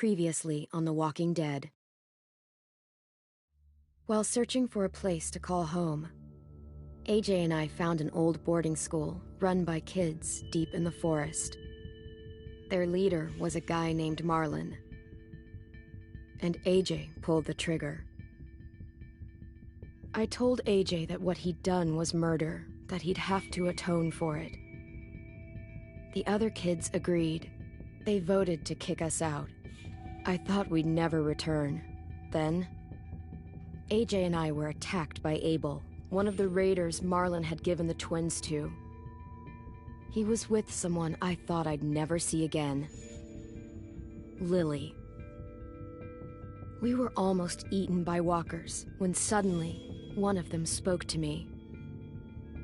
Previously on The Walking Dead. While searching for a place to call home, AJ and I found an old boarding school run by kids deep in the forest. Their leader was a guy named Marlon, and AJ pulled the trigger. I told AJ that what he'd done was murder, that he'd have to atone for it. The other kids agreed. They voted to kick us out. I thought we'd never return. Then, AJ and I were attacked by Abel, one of the raiders Marlon had given the twins to. He was with someone I thought I'd never see again. Lily. We were almost eaten by walkers when suddenly one of them spoke to me.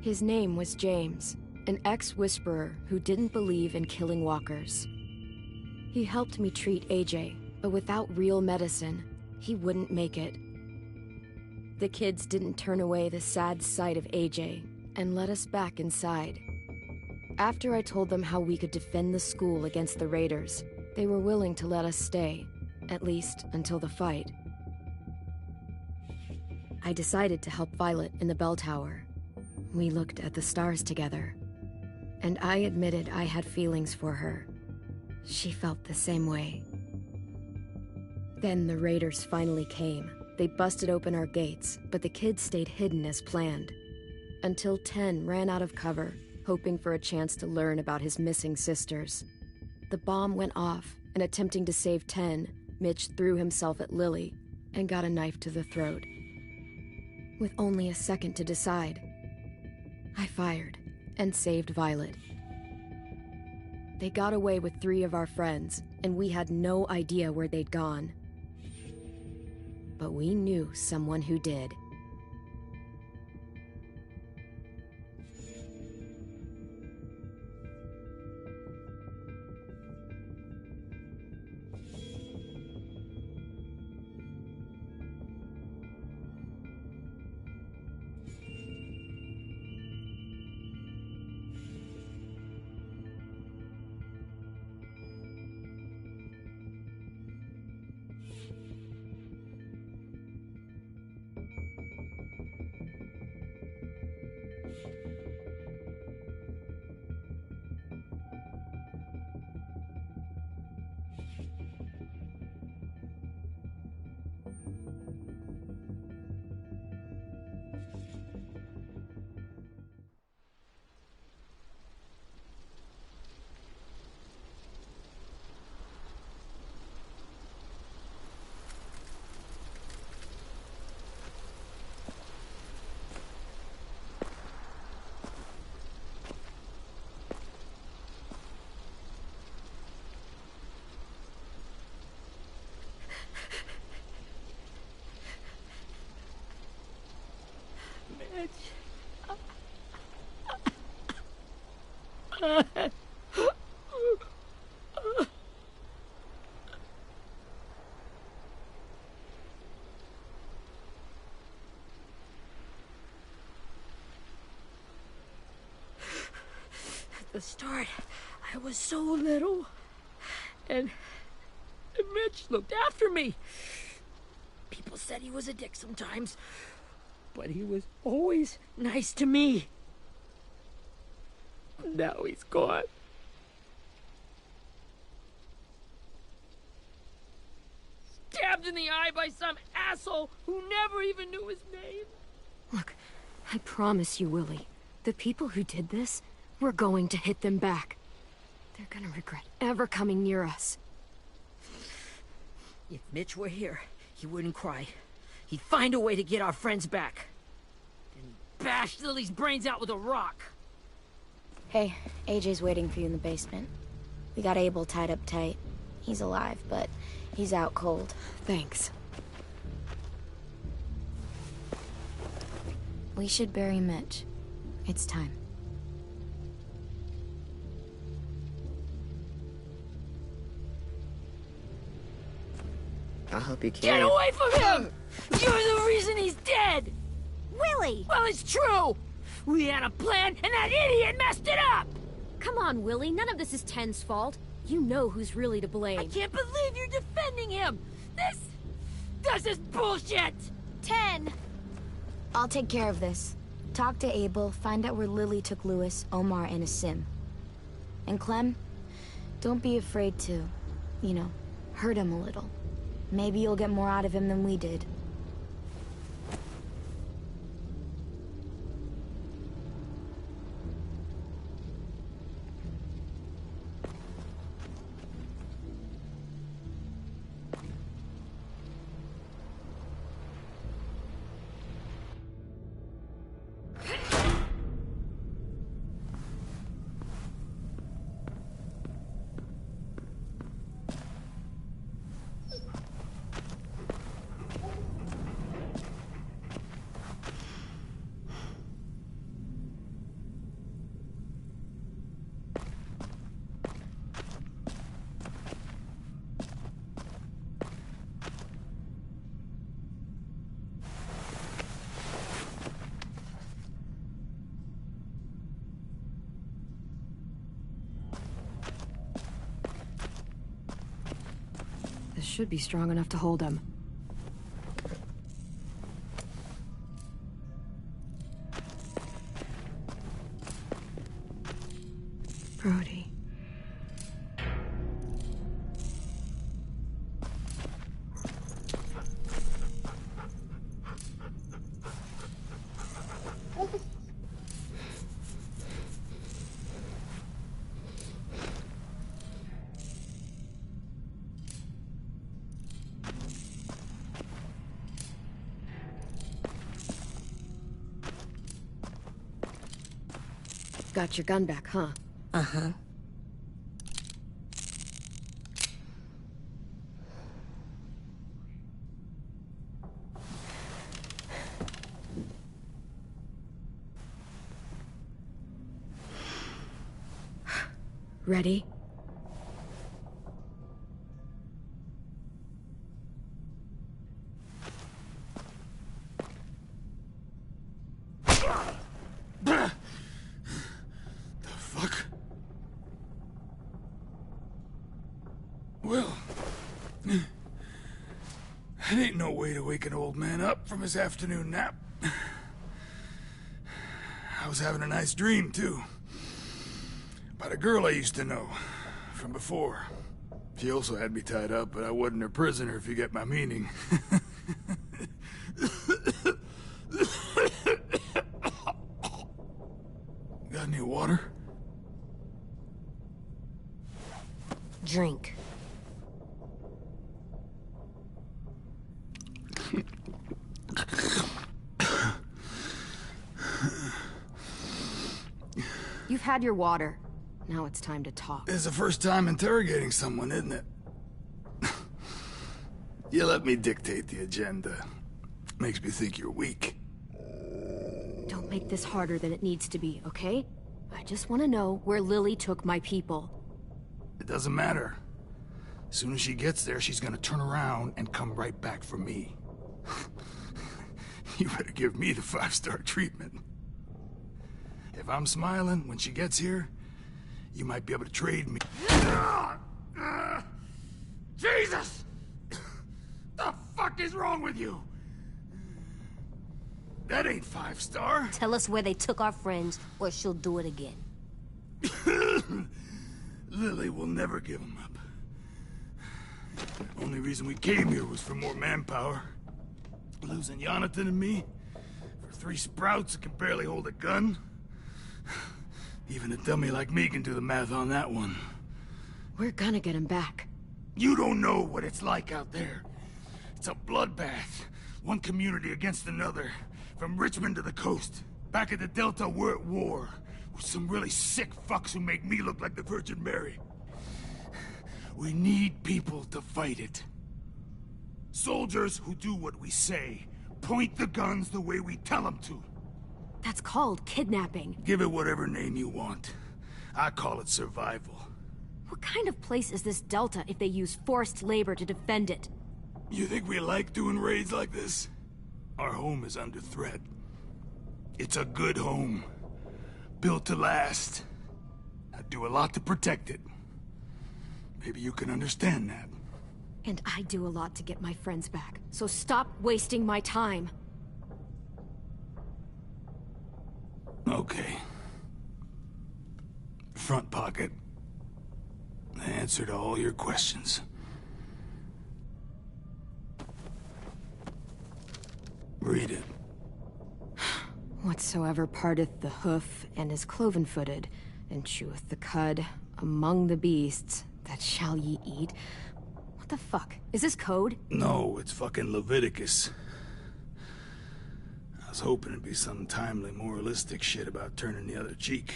His name was James, an ex-whisperer who didn't believe in killing walkers. He helped me treat AJ, but without real medicine, he wouldn't make it. The kids didn't turn away the sad sight of AJ and let us back inside. After I told them how we could defend the school against the raiders, they were willing to let us stay, at least until the fight. I decided to help Violet in the bell tower. We looked at the stars together, and I admitted I had feelings for her. She felt the same way. Then the raiders finally came. They busted open our gates, but the kids stayed hidden as planned. Until 10 ran out of cover, hoping for a chance to learn about his missing sisters. The bomb went off, and attempting to save 10, Mitch threw himself at Lily and got a knife to the throat. With only a second to decide, I fired and saved Violet. They got away with 3 of our friends, and we had no idea where they'd gone. But we knew someone who did. At the start, I was so little, and Mitch looked after me. People said he was a dick sometimes, but he was always nice to me. Now he's gone. Stabbed in the eye by some asshole who never even knew his name. Look, I promise you, Willie, the people who did this, we're going to hit them back. They're gonna regret ever coming near us. If Mitch were here, he wouldn't cry. He'd find a way to get our friends back. Then he'd bash Lily's brains out with a rock. Hey, AJ's waiting for you in the basement. We got Abel tied up tight. He's alive, but he's out cold. Thanks. We should bury Mitch. It's time. I'll help you carry Get it. away from him! You're the reason he's dead! Willie! Well, it's true! We had a plan, and that idiot messed it up! Come on, Willie. None of this is Ten's fault. You know who's really to blame. I can't believe you're defending him! This is bullshit! 10! I'll take care of this. Talk to Abel, find out where Lily took Lewis, Omar, and a sim. And Clem, don't be afraid to, you know, hurt him a little. Maybe you'll get more out of him than we did. This should be strong enough to hold him. Brody. Got your gun back, huh? Uh-huh. Ready? Well, that ain't no way to wake an old man up from his afternoon nap. I was having a nice dream, too. About a girl I used to know from before. She also had me tied up, but I wasn't her prisoner, if you get my meaning. Got any water? Drink. You've had your water. Now it's time to talk. It's the first time interrogating someone, isn't it? You let me dictate the agenda. Makes me think you're weak. Don't make this harder than it needs to be, okay? I just want to know where Lily took my people. It doesn't matter. As soon as she gets there, she's gonna turn around and come right back for me. You better give me the 5-star treatment. If I'm smiling when she gets here, you might be able to trade me. Jesus! The fuck is wrong with you? That ain't 5-star. Tell us where they took our friends, or she'll do it again. Lily will never give them up. Only reason we came here was for more manpower. Losing Jonathan and me for 3 sprouts that can barely hold a gun. Even a dummy like me can do the math on that one. We're gonna get him back. You don't know what it's like out there. It's a bloodbath. One community against another. From Richmond to the coast. Back at the Delta, we're at war. With some really sick fucks who make me look like the Virgin Mary. We need people to fight it. Soldiers who do what we say. Point the guns the way we tell them to. That's called kidnapping. Give it whatever name you want. I call it survival. What kind of place is this Delta if they use forced labor to defend it? You think we like doing raids like this? Our home is under threat. It's a good home. Built to last. I'd do a lot to protect it. Maybe you can understand that. And I do a lot to get my friends back, so stop wasting my time. Okay. Front pocket. The answer to all your questions. Read it. Whatsoever parteth the hoof and is cloven-footed, and cheweth the cud among the beasts, that shall ye eat. What the fuck? Is this code? No, it's fucking Leviticus. I was hoping it'd be some timely, moralistic shit about turning the other cheek.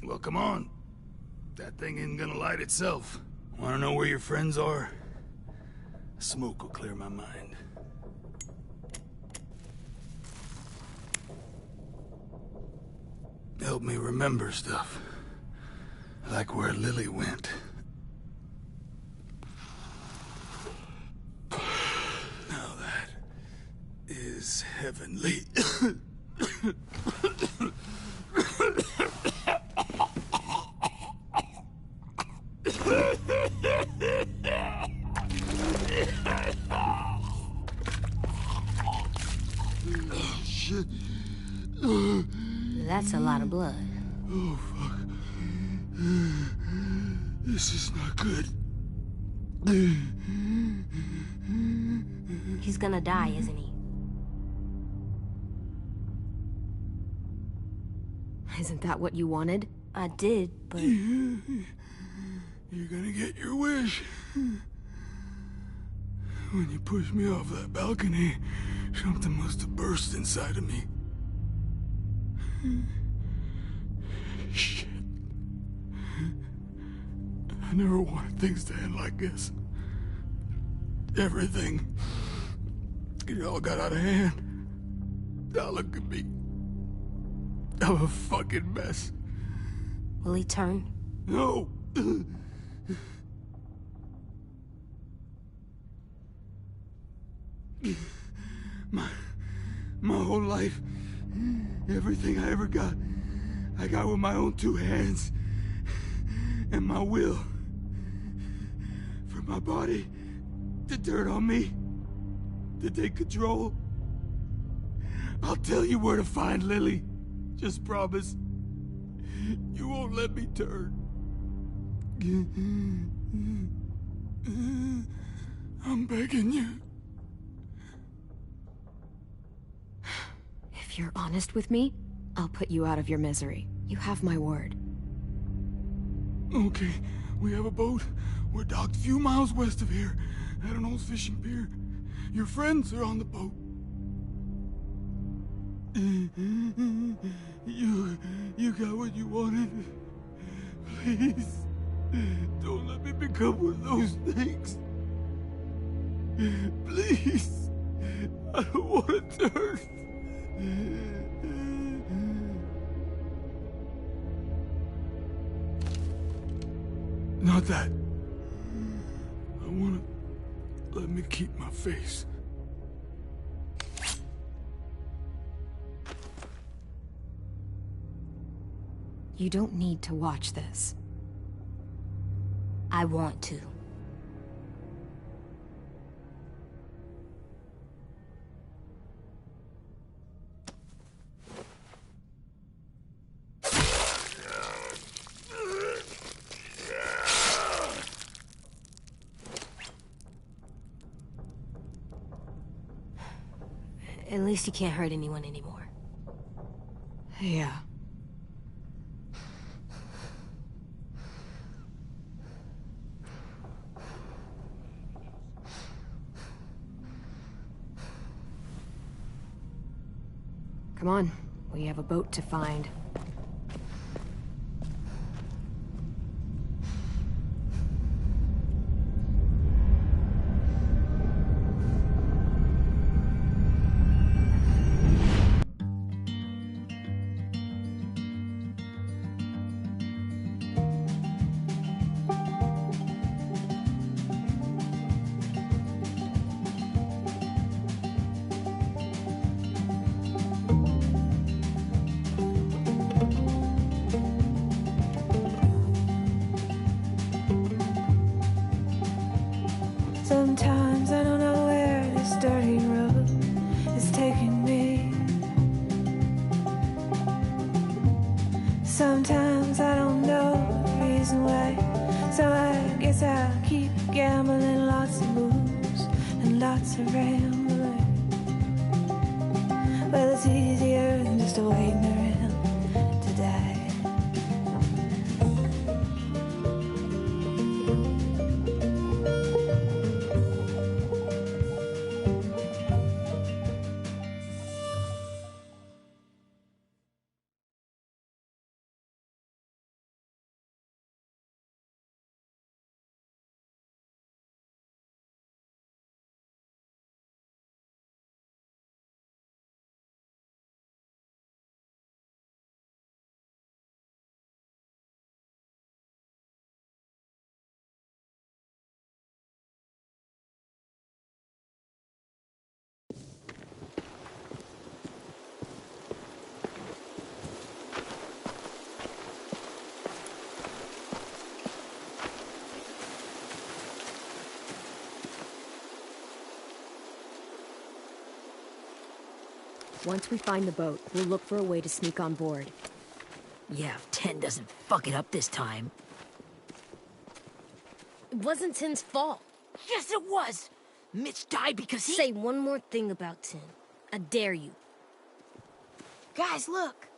Well, come on. That thing isn't gonna light itself. Wanna know where your friends are? Smoke will clear my mind. Help me remember stuff. Like where Lily went. Now that is heavenly. Shit. That's a lot of blood. Oh, fuck. This is not good. He's gonna die, isn't he? Isn't that what you wanted? I did, but... You're gonna get your wish. When you pushed me off that balcony, something must have burst inside of me. Shit. I never wanted things to end like this. Everything. It all got out of hand. Now look at me. I'm a fucking mess. Will he turn? No! My whole life, everything I ever got, I got with my own two hands. And my will. For my body to turn on me, to take control. I'll tell you where to find Lily. Just promise. You won't let me turn. I'm begging you. If you're honest with me, I'll put you out of your misery. You have my word. Okay, we have a boat. We're docked a few miles west of here, at an old fishing pier. Your friends are on the boat. You got what you wanted. Please, don't let me become one of those things. Please, I don't want to turn. Not that. I want to let me keep my face. You don't need to watch this. I want to. At least you can't hurt anyone anymore. Yeah. Come on, we have a boat to find. Sometimes I don't know the reason why, so I guess I'll keep gambling. Lots of moves and lots of rambling. Well, it's easier than just waiting around to die. Once we find the boat, we'll look for a way to sneak on board. Yeah, if 10 doesn't fuck it up this time. It wasn't Tin's fault. Yes, it was! Mitch died because he... Say one more thing about Tin. I dare you. Guys, look!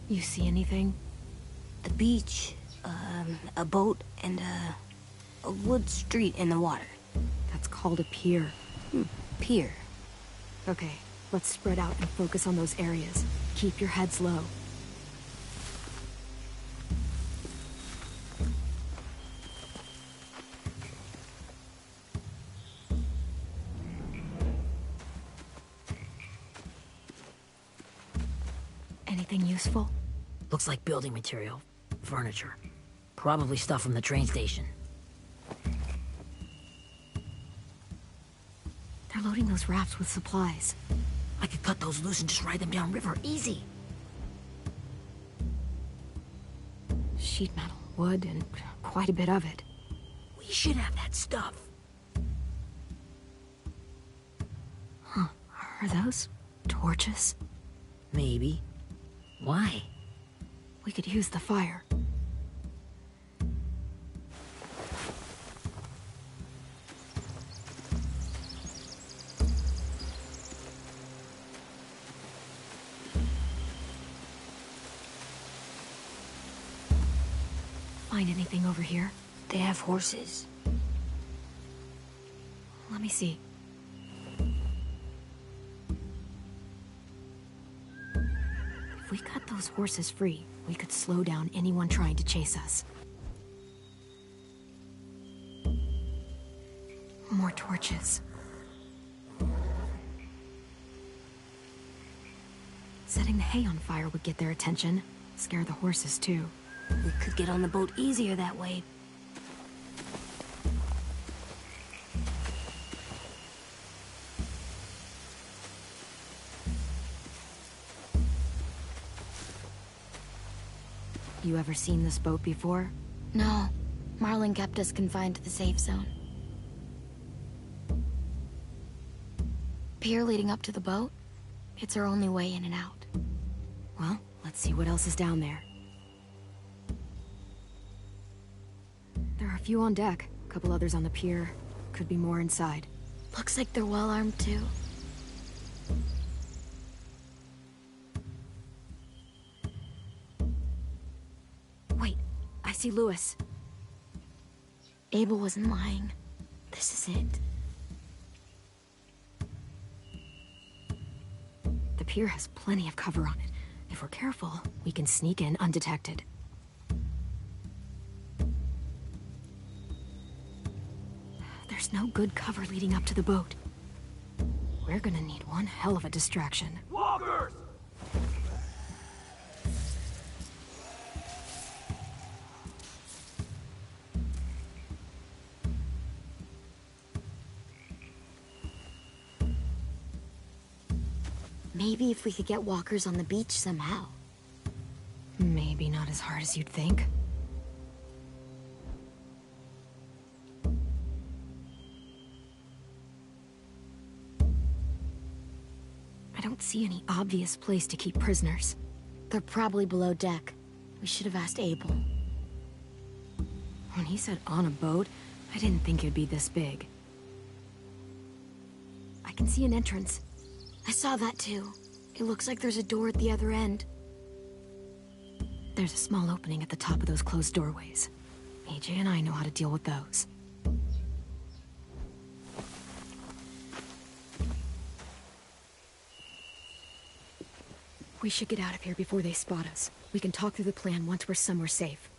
You see anything? The beach, a boat, and a wood street in the water. That's called a pier. Pier. Okay, let's spread out and focus on those areas. Keep your heads low. Anything useful? Looks like building material. Furniture. Probably stuff from the train station. They're loading those rafts with supplies. I could cut those loose and just ride them downriver. Easy. Sheet metal, wood, and quite a bit of it. We should have that stuff. Huh. Are those torches? Maybe. Why? We could use the fire. Find anything over here? They have horses. Let me see. If we cut those horses free, we could slow down anyone trying to chase us. More torches. Setting the hay on fire would get their attention. Scare the horses, too. We could get on the boat easier that way. You ever seen this boat before? No. Marlin kept us confined to the safe zone. Pier leading up to the boat? It's our only way in and out. Well, let's see what else is down there. There are a few on deck, a couple others on the pier. Could be more inside. Looks like they're well armed too. Wait, I see Lewis. Abel wasn't lying. This is it. The pier has plenty of cover on it. If we're careful, we can sneak in undetected. There's no good cover leading up to the boat. We're gonna need one hell of a distraction. Walkers! Maybe if we could get walkers on the beach somehow. Maybe not as hard as you'd think. I don't see any obvious place to keep prisoners. They're probably below deck. We should have asked Abel. When he said on a boat, I didn't think it'd be this big. I can see an entrance. I saw that too. It looks like there's a door at the other end. There's a small opening at the top of those closed doorways. AJ and I know how to deal with those. We should get out of here before they spot us. We can talk through the plan once we're somewhere safe.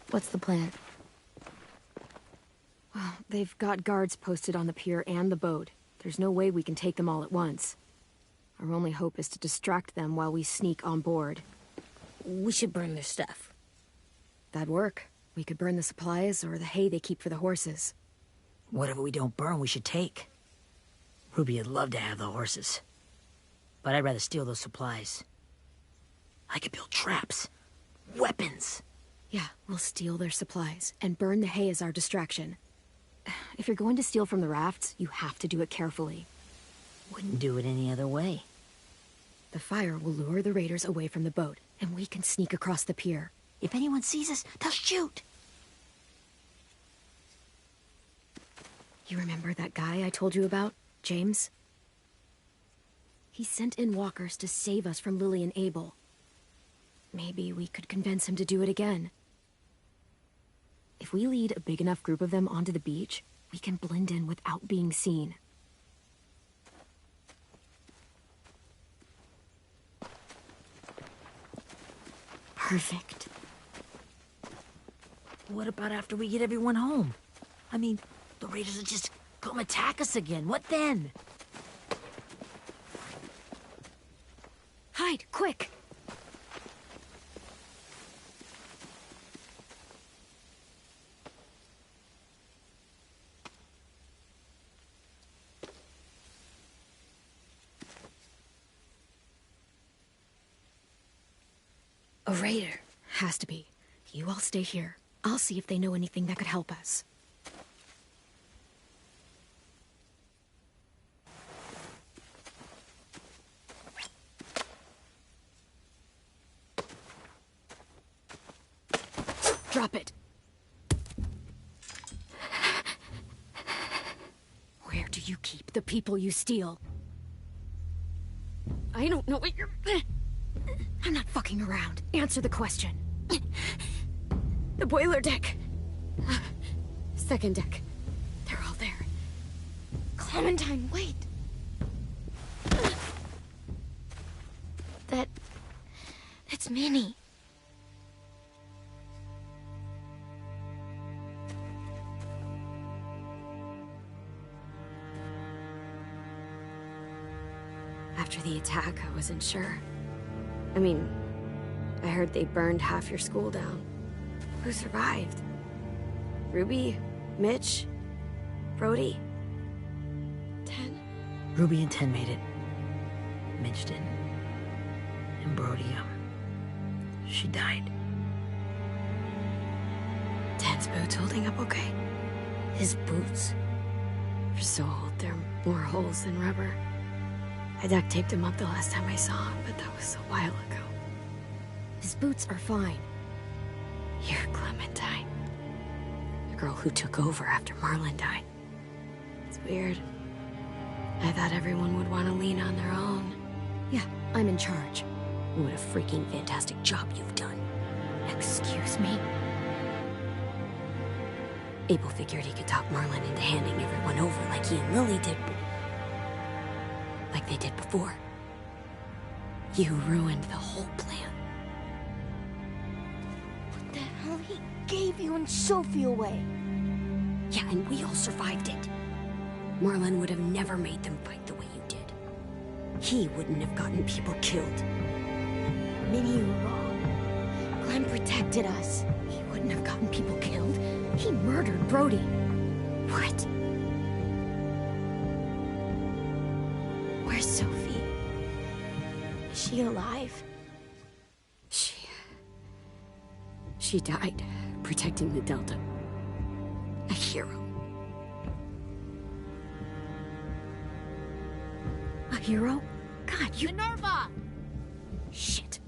What's the plan? Well, they've got guards posted on the pier and the boat. There's no way we can take them all at once. Our only hope is to distract them while we sneak on board. We should burn their stuff. That'd work. We could burn the supplies or the hay they keep for the horses. Whatever we don't burn, we should take. Ruby would love to have the horses. But I'd rather steal those supplies. I could build traps. Weapons. Yeah, we'll steal their supplies and burn the hay as our distraction. If you're going to steal from the rafts, you have to do it carefully. Wouldn't do it any other way. The fire will lure the raiders away from the boat, and we can sneak across the pier. If anyone sees us, they'll shoot. You remember that guy I told you about, James? He sent in walkers to save us from Lily and Abel. Maybe we could convince him to do it again. If we lead a big enough group of them onto the beach, we can blend in without being seen. Perfect. What about after we get everyone home? I mean, the raiders will just come attack us again. What then? Hide, quick! A raider. Has to be. You all stay here. I'll see if they know anything that could help us. Drop it. Where do you keep the people you steal? I don't know what you're... I'm not fucking around. Answer the question. The boiler deck. Second deck. They're all there. Clementine, wait. That's Minnie. After the attack, I wasn't sure. I mean, I heard they burned half your school down. Who survived? Ruby? Mitch? Brody? 10? Ruby and 10 made it. Mitch didn't. And Brody, she died. 10's boots holding up okay? His boots. They're so old, there are more holes than rubber. I duct taped him up the last time I saw him, but that was a while ago. His boots are fine. You're Clementine. The girl who took over after Marlon died. It's weird. I thought everyone would want to lean on their own. Yeah, I'm in charge. What a freaking fantastic job you've done. Excuse me? Abel figured he could talk Marlon into handing everyone over like he and Lily did. Like they did before. You ruined the whole plan. What the hell? He gave you and Sophie away. Yeah, and we all survived it. Marlon would have never made them fight the way you did. He wouldn't have gotten people killed. Minnie, you're wrong. Clem protected us. He wouldn't have gotten people killed. He murdered Brody. What? Where's Sophie? Is she alive? She died protecting the Delta. A hero. A hero? God, you... Minerva! Shit.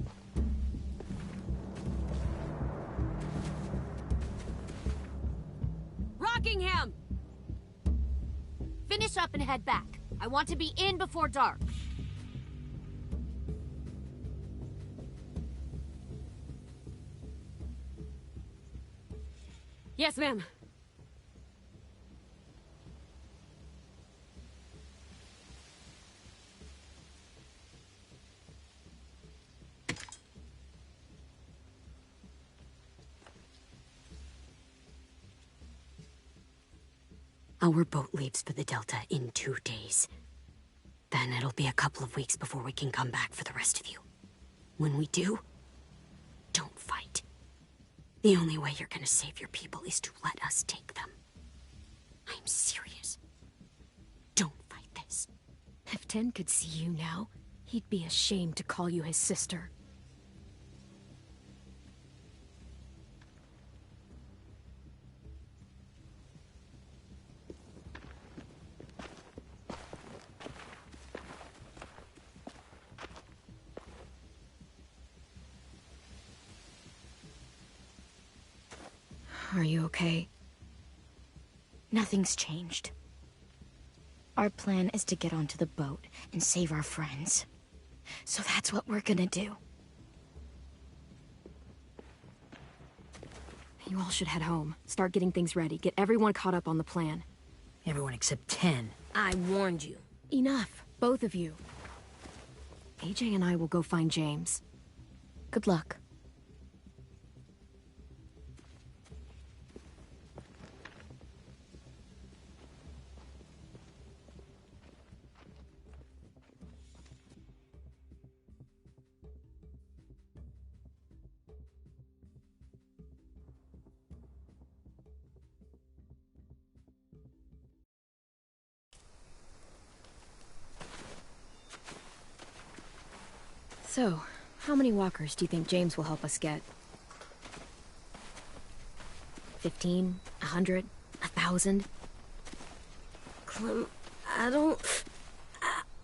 Rockingham! Finish up and head back. I want to be in before dark. Yes, ma'am. Our boat leaves for the Delta in 2 days. Then it'll be a couple of weeks before we can come back for the rest of you. When we do, don't fight. The only way you're gonna save your people is to let us take them. I'm serious. Don't fight this. If Tin could see you now, he'd be ashamed to call you his sister. Are you okay? Nothing's changed. Our plan is to get onto the boat and save our friends. So that's what we're gonna do. You all should head home. Start getting things ready. Get everyone caught up on the plan. Everyone except 10. I warned you. Enough, both of you. AJ and I will go find James. Good luck. So, how many walkers do you think James will help us get? 15? 100? 1,000? Clem, I don't...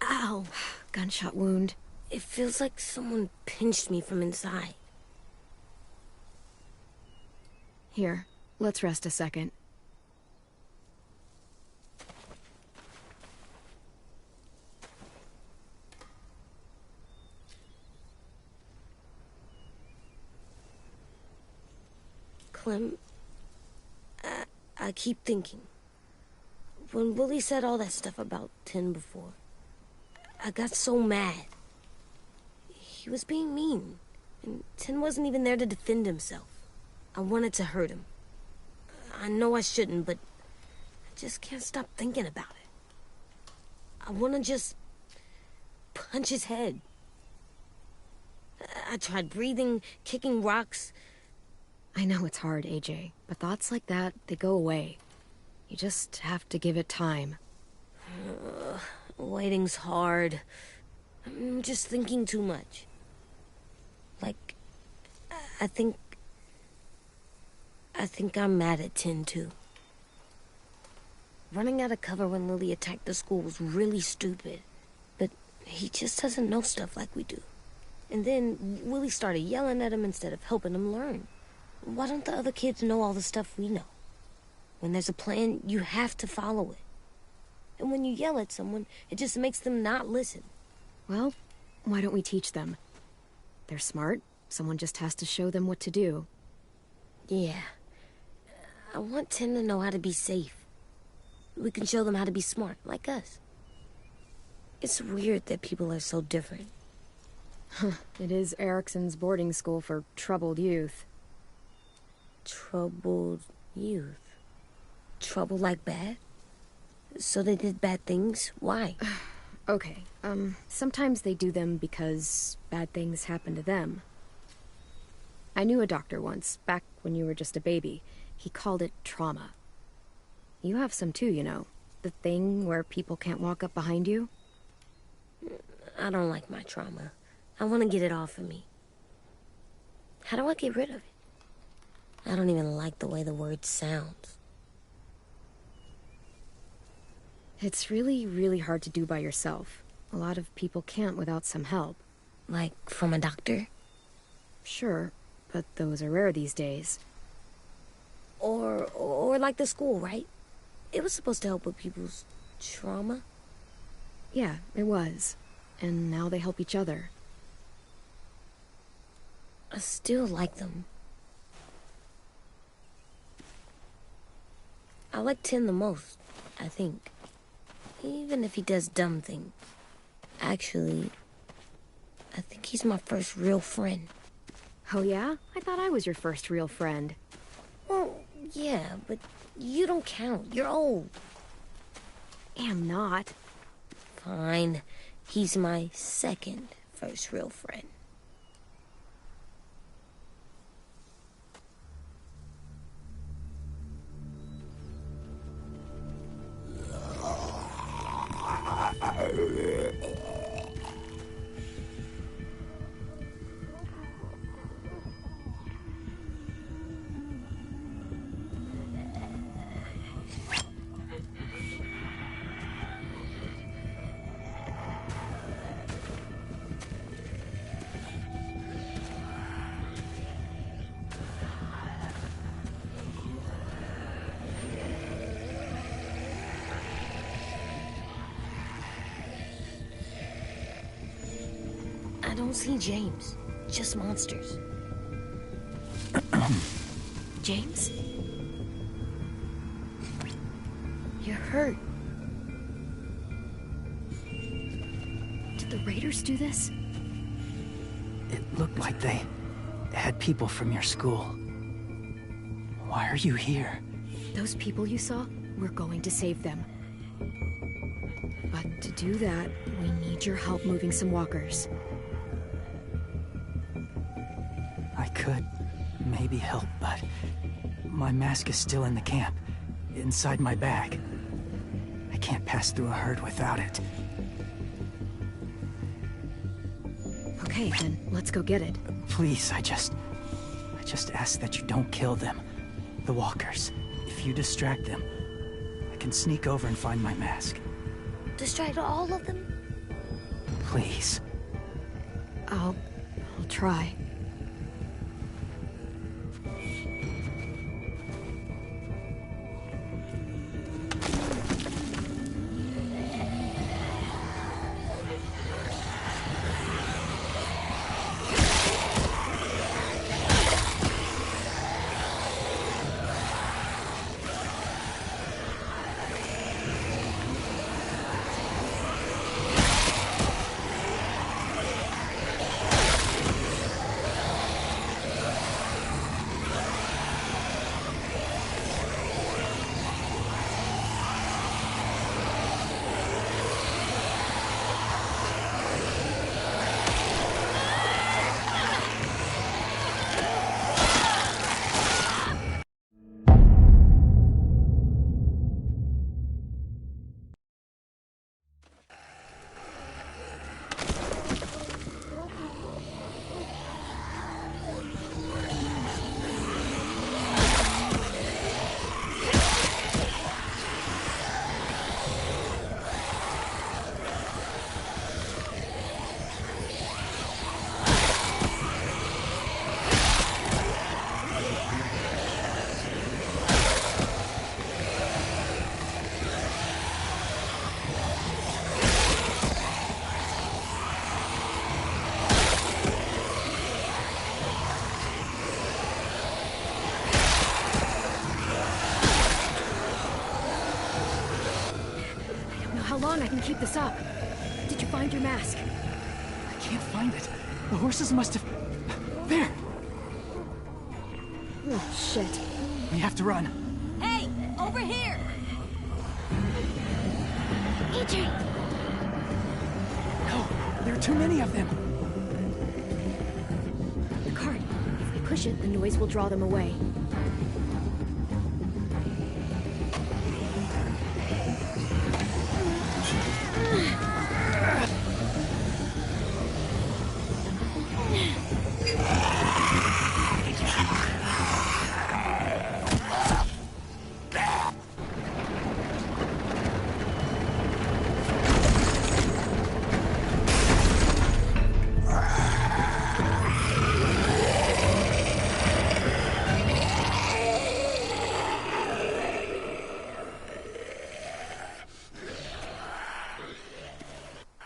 Ow. Gunshot wound. It feels like someone pinched me from inside. Here, let's rest a second. Clem, I keep thinking. When Willie said all that stuff about Tin before, I got so mad. He was being mean, and Tin wasn't even there to defend himself. I wanted to hurt him. I know I shouldn't, but I just can't stop thinking about it. I want to just punch his head. I tried breathing, kicking rocks. I know it's hard, AJ, but thoughts like that, they go away. You just have to give it time. Waiting's hard. I'm just thinking too much. Like, I think I'm mad at Tin, too. Running out of cover when Lily attacked the school was really stupid. But he just doesn't know stuff like we do. And then Willie started yelling at him instead of helping him learn. Why don't the other kids know all the stuff we know? When there's a plan, you have to follow it. And when you yell at someone, it just makes them not listen. Well, why don't we teach them? They're smart. Someone just has to show them what to do. Yeah. I want Tin to know how to be safe. We can show them how to be smart, like us. It's weird that people are so different. It is Erickson's boarding school for troubled youth. Troubled youth? Trouble like bad? So they did bad things? Why? Okay, sometimes they do them because bad things happen to them. I knew a doctor once, back when you were just a baby. He called it trauma. You have some too, you know. The thing where people can't walk up behind you. I don't like my trauma. I want to get it off of me. How do I get rid of it? I don't even like the way the word sounds. It's really, really hard to do by yourself. A lot of people can't without some help. Like, from a doctor? Sure, but those are rare these days. Or like the school, right? It was supposed to help with people's trauma. Yeah, it was. And now they help each other. I still like them. I like Tin the most, I think. Even if he does dumb things. Actually, I think he's my first real friend. Oh yeah? I thought I was your first real friend. Well, yeah, but you don't count. You're old. Am not. Fine. He's my second first real friend. I don't see James. Just monsters. James? You're hurt. Did the raiders do this? It looked like they had people from your school. Why are you here? Those people you saw, we're going to save them. But to do that, we need your help moving some walkers. I could maybe help, but my mask is still in the camp, inside my bag. I can't pass through a herd without it. Okay, then let's go get it. Please, I just ask that you don't kill them. The walkers. If you distract them, I can sneak over and find my mask. Distract all of them? Please. I'll try. How long I can keep this up? Did you find your mask? I can't find it. The horses must have... There! Oh, shit. We have to run. Hey, over here! AJ! No, there are too many of them. The cart. If we push it, the noise will draw them away.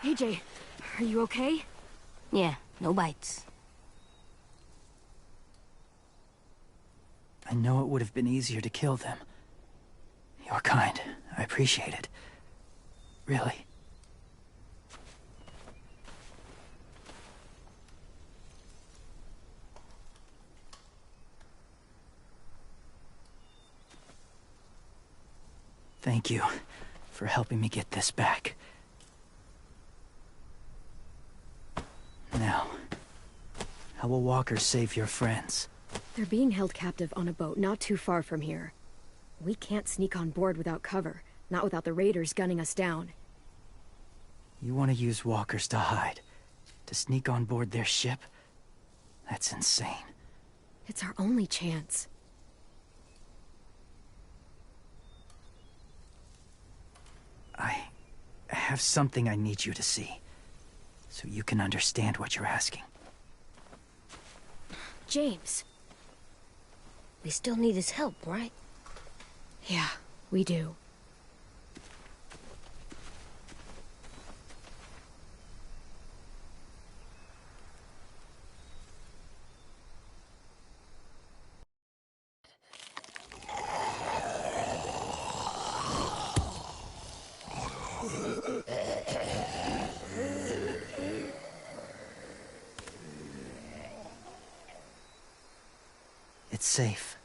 AJ, are you okay? Yeah, no bites. I know it would have been easier to kill them. You're kind. I appreciate it. Really. Thank you for helping me get this back. Now, how will walkers save your friends? They're being held captive on a boat not too far from here. We can't sneak on board without cover, not without the raiders gunning us down. You want to use walkers to hide? To sneak on board their ship? That's insane. It's our only chance. I have something I need you to see, so you can understand what you're asking. James. We still need his help, right? Yeah, we do. It's safe.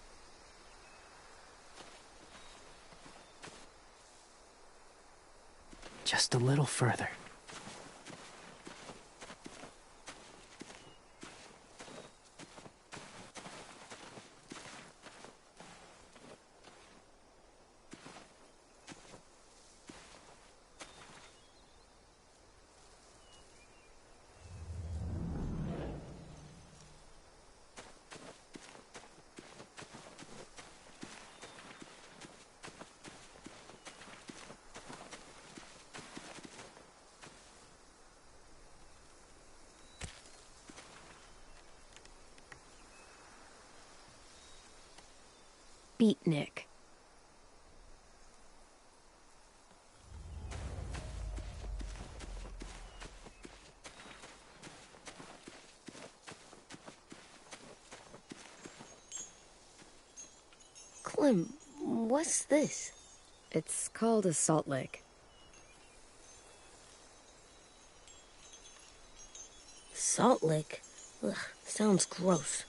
Just a little further. Beatnik. Clem, what's this? It's called a salt lick. Salt lick? Ugh, sounds gross.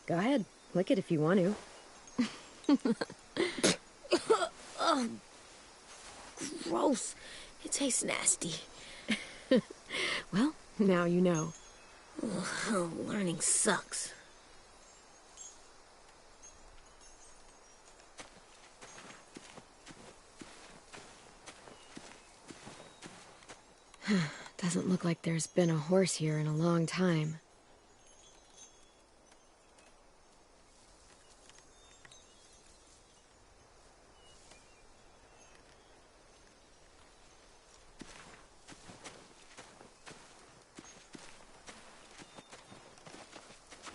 Go ahead, lick it if you want to. Ugh, gross. It tastes nasty. Well, now you know. Ugh, learning sucks. Doesn't look like there's been a horse here in a long time.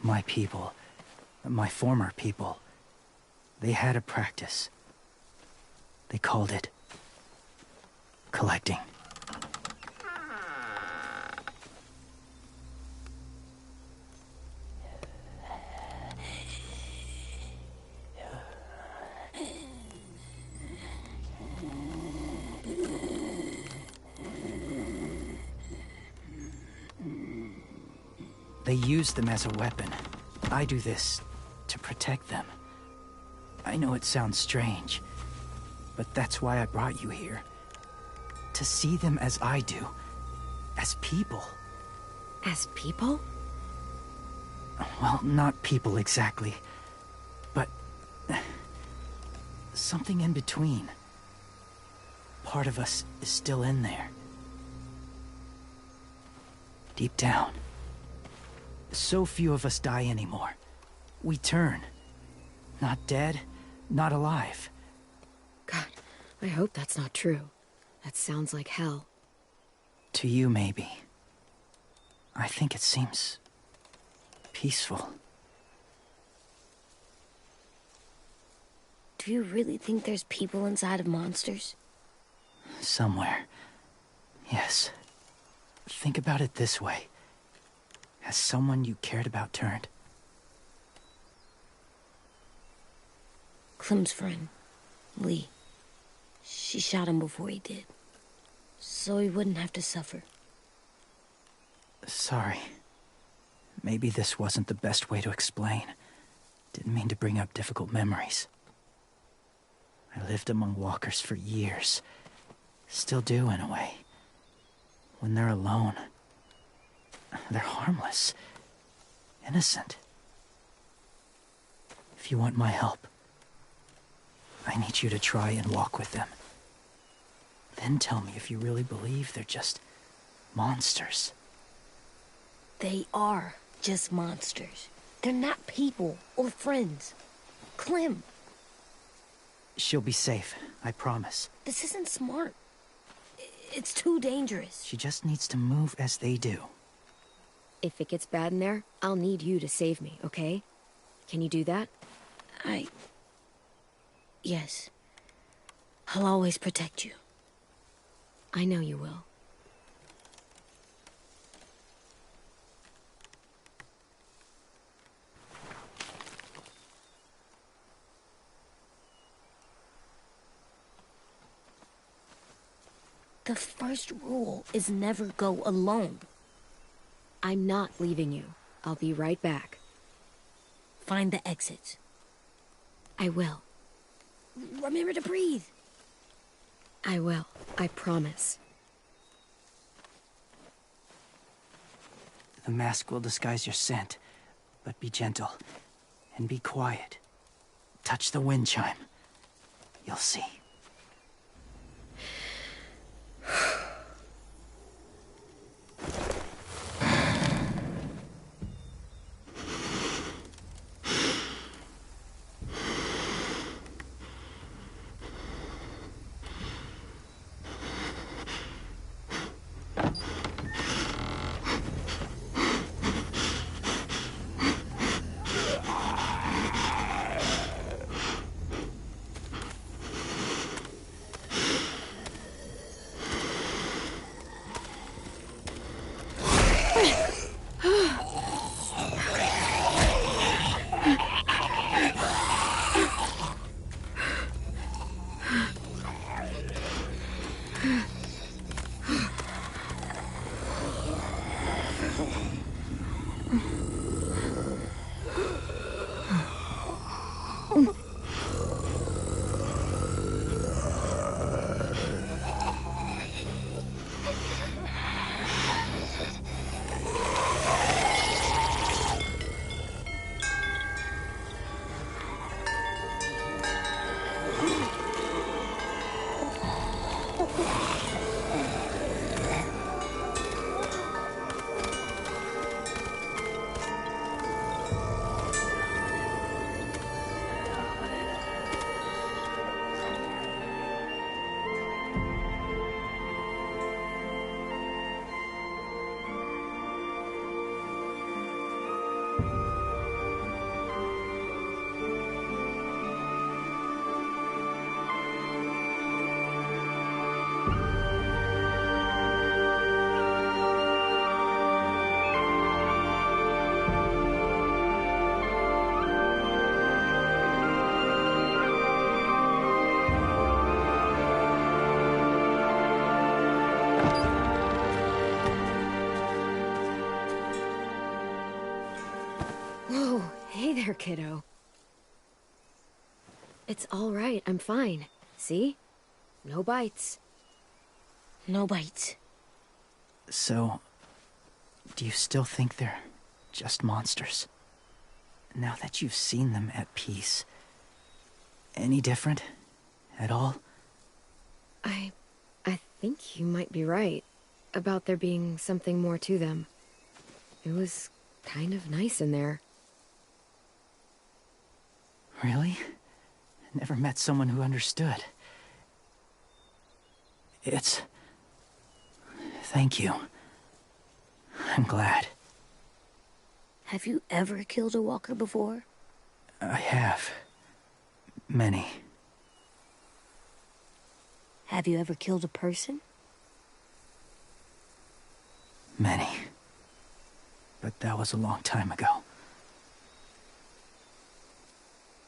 My people, my former people, they had a practice. They called it collecting. They use them as a weapon. I do this to protect them. I know it sounds strange, but that's why I brought you here. to see them as I do. As people. As people? Well, not people exactly. But... something in between. Part of us is still in there. Deep down. So few of us die anymore. We turn. Not dead, not alive. God, I hope that's not true. That sounds like hell. To you, maybe. I think it seems... peaceful. Do you really think there's people inside of monsters? Somewhere. Yes. Think about it this way. Has someone you cared about turned? Clem's friend, Lee. She shot him before he did. So he wouldn't have to suffer. Sorry. Maybe this wasn't the best way to explain. Didn't mean to bring up difficult memories. I lived among walkers for years. Still do, in a way. When they're alone, they're harmless. Innocent. If you want my help, I need you to try and walk with them. Then tell me if you really believe they're just monsters. They are just monsters. They're not people or friends. Clem, She'll be safe, I promise. this isn't smart. It's too dangerous. She just needs to move as they do. If it gets bad in there, I'll need you to save me, okay? Can you do that? Yes. I'll always protect you. I know you will. The first rule is never go alone. I'm not leaving you. I'll be right back. Find the exits. I will. Remember to breathe. I will. I promise. The mask will disguise your scent, but be gentle. And be quiet. Touch the wind chime. You'll see. Whoa, hey there, kiddo. It's all right, I'm fine. See? No bites. No bites. So, do you still think they're just monsters? Now that you've seen them at peace, any different at all? I think you might be right about there being something more to them. It was kind of nice in there. Really? Never met someone who understood. Thank you. I'm glad. Have you ever killed a walker before? I have. Many. Have you ever killed a person? Many. But that was a long time ago.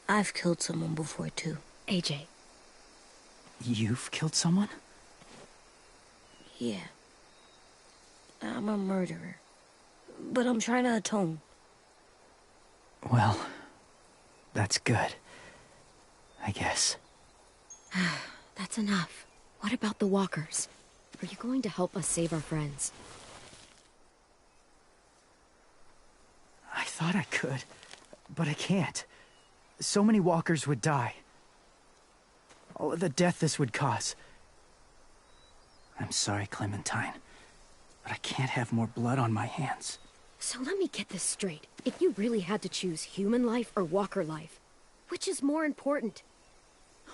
I've killed someone before, too. AJ. You've killed someone? Yeah. I'm a murderer. But I'm trying to atone. Well, that's good. I guess. That's enough. What about the walkers? Are you going to help us save our friends? I thought I could, but I can't. So many walkers would die. All of the death this would cause. I'm sorry, Clementine, but I can't have more blood on my hands. So let me get this straight. If you really had to choose human life or walker life, which is more important?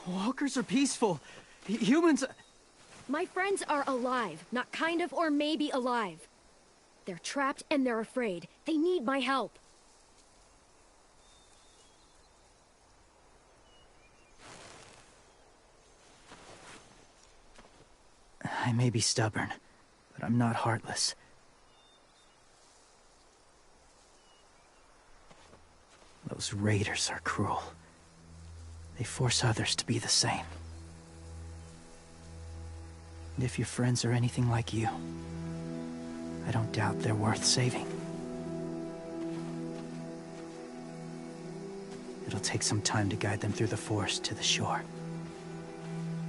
Walkers are peaceful. Humans... My friends are alive, not kind of or maybe alive. They're trapped and they're afraid. They need my help. I may be stubborn, but I'm not heartless. Those raiders are cruel. They force others to be the same. And if your friends are anything like you, I don't doubt they're worth saving. It'll take some time to guide them through the forest to the shore.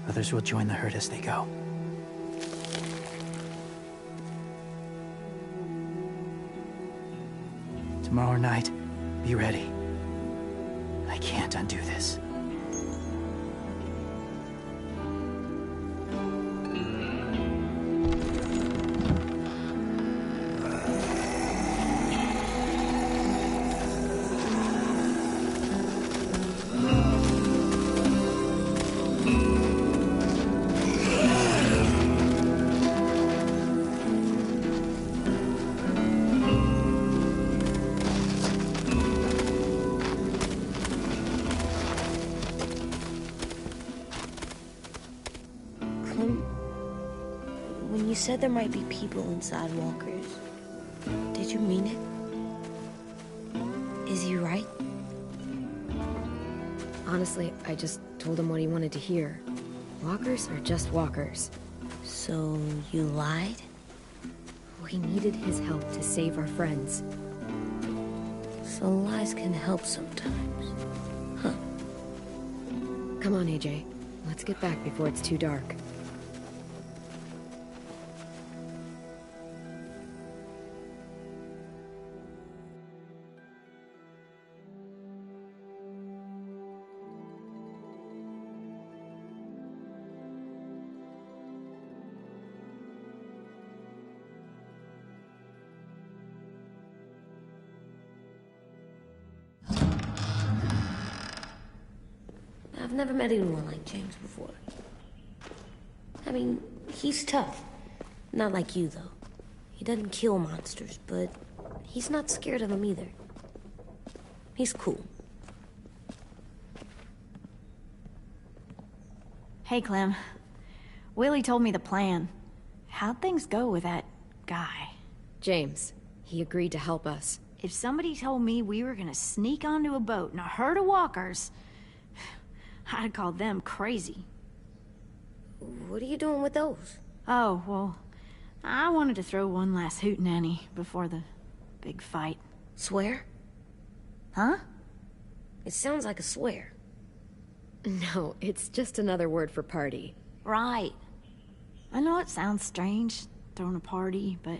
Others will join the herd as they go. Tomorrow night, be ready. I can't undo this. When you said there might be people inside walkers, did you mean it? Is he right? Honestly, I just told him what he wanted to hear. Walkers are just walkers. So you lied? We needed his help to save our friends. So lies can help sometimes. Huh. Come on, AJ. Let's get back before it's too dark. I've never met anyone like James before. I mean, he's tough. Not like you, though. He doesn't kill monsters, but he's not scared of them either. He's cool. Hey, Clem. Willie told me the plan. How'd things go with that guy? James, he agreed to help us. If somebody told me we were gonna sneak onto a boat in a herd of walkers, I'd call them crazy. What are you doing with those? Oh, well, I wanted to throw one last hootenanny before the big fight. Swear? Huh? It sounds like a swear. No, it's just another word for party. Right. I know it sounds strange, throwing a party, but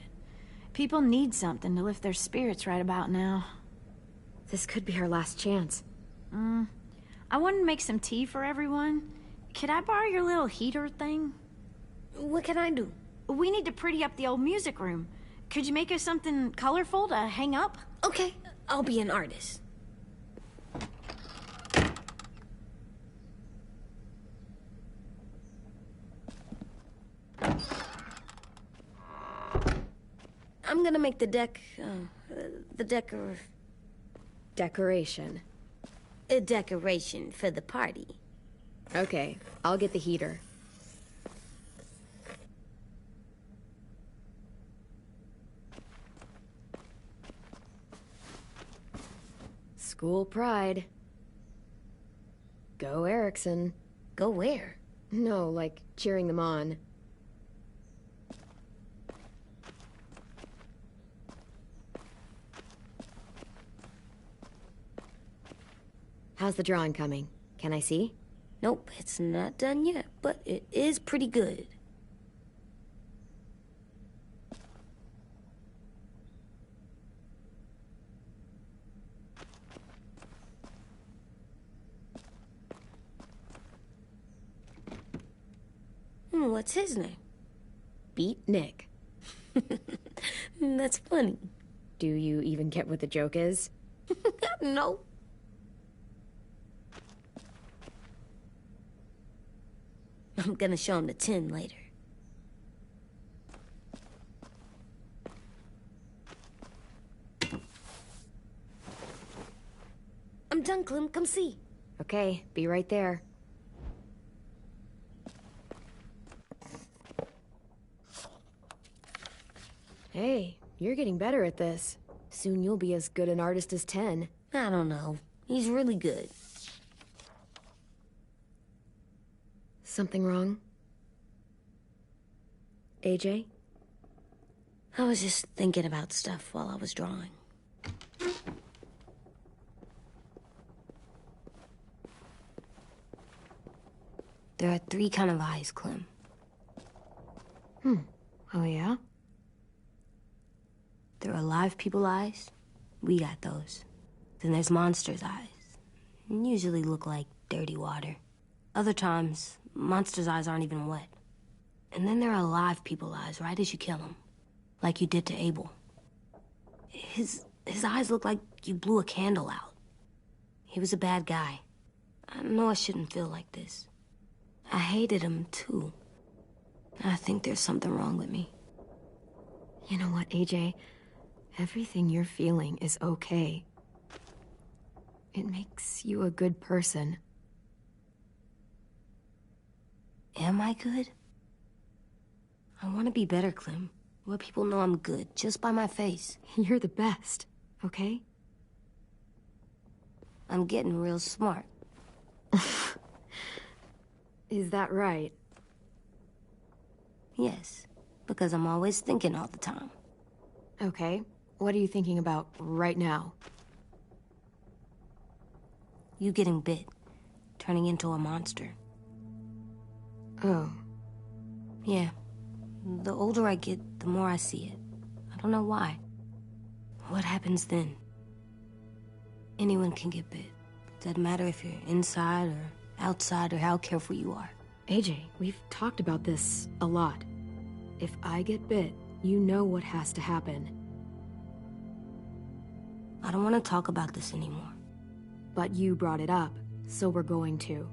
people need something to lift their spirits right about now. This could be our last chance. I wanted to make some tea for everyone. Could I borrow your little heater thing? What can I do? We need to pretty up the old music room. Could you make us something colorful to hang up? Okay, I'll be an artist. I'm gonna make the Decoration. a decoration for the party. Okay, I'll get the heater. School pride. Go Erickson. Go where? No, like cheering them on. How's the drawing coming? Can I see? Nope, it's not done yet, but it is pretty good. What's his name? Beat Nick. That's funny. Do you even get what the joke is? No. I'm gonna show him the 10 later. I'm done, Clem. Come see. Okay, be right there. Hey, you're getting better at this. Soon you'll be as good an artist as 10. I don't know. He's really good. Something wrong? AJ? I was just thinking about stuff while I was drawing. There are 3 kind of eyes, Clem. Oh, yeah? There are live people eyes. We got those. Then there's monsters' eyes. Usually look like dirty water. Other times, monsters' eyes aren't even wet. And then there are live people eyes right as you kill them. Like you did to Abel. His eyes look like you blew a candle out. He was a bad guy. I know I shouldn't feel like this. I hated him, too. I think there's something wrong with me. You know what, AJ? Everything you're feeling is okay. It makes you a good person. Am I good? I want to be better, Clem. Let people know I'm good, just by my face. You're the best, okay? I'm getting real smart. Is that right? Yes, because I'm always thinking all the time. Okay. What are you thinking about right now? You getting bit, turning into a monster. Oh. Yeah. The older I get, the more I see it. I don't know why. What happens then? Anyone can get bit. Doesn't matter if you're inside or outside or how careful you are. AJ, we've talked about this a lot. If I get bit, you know what has to happen. I don't want to talk about this anymore. But you brought it up, so we're going to.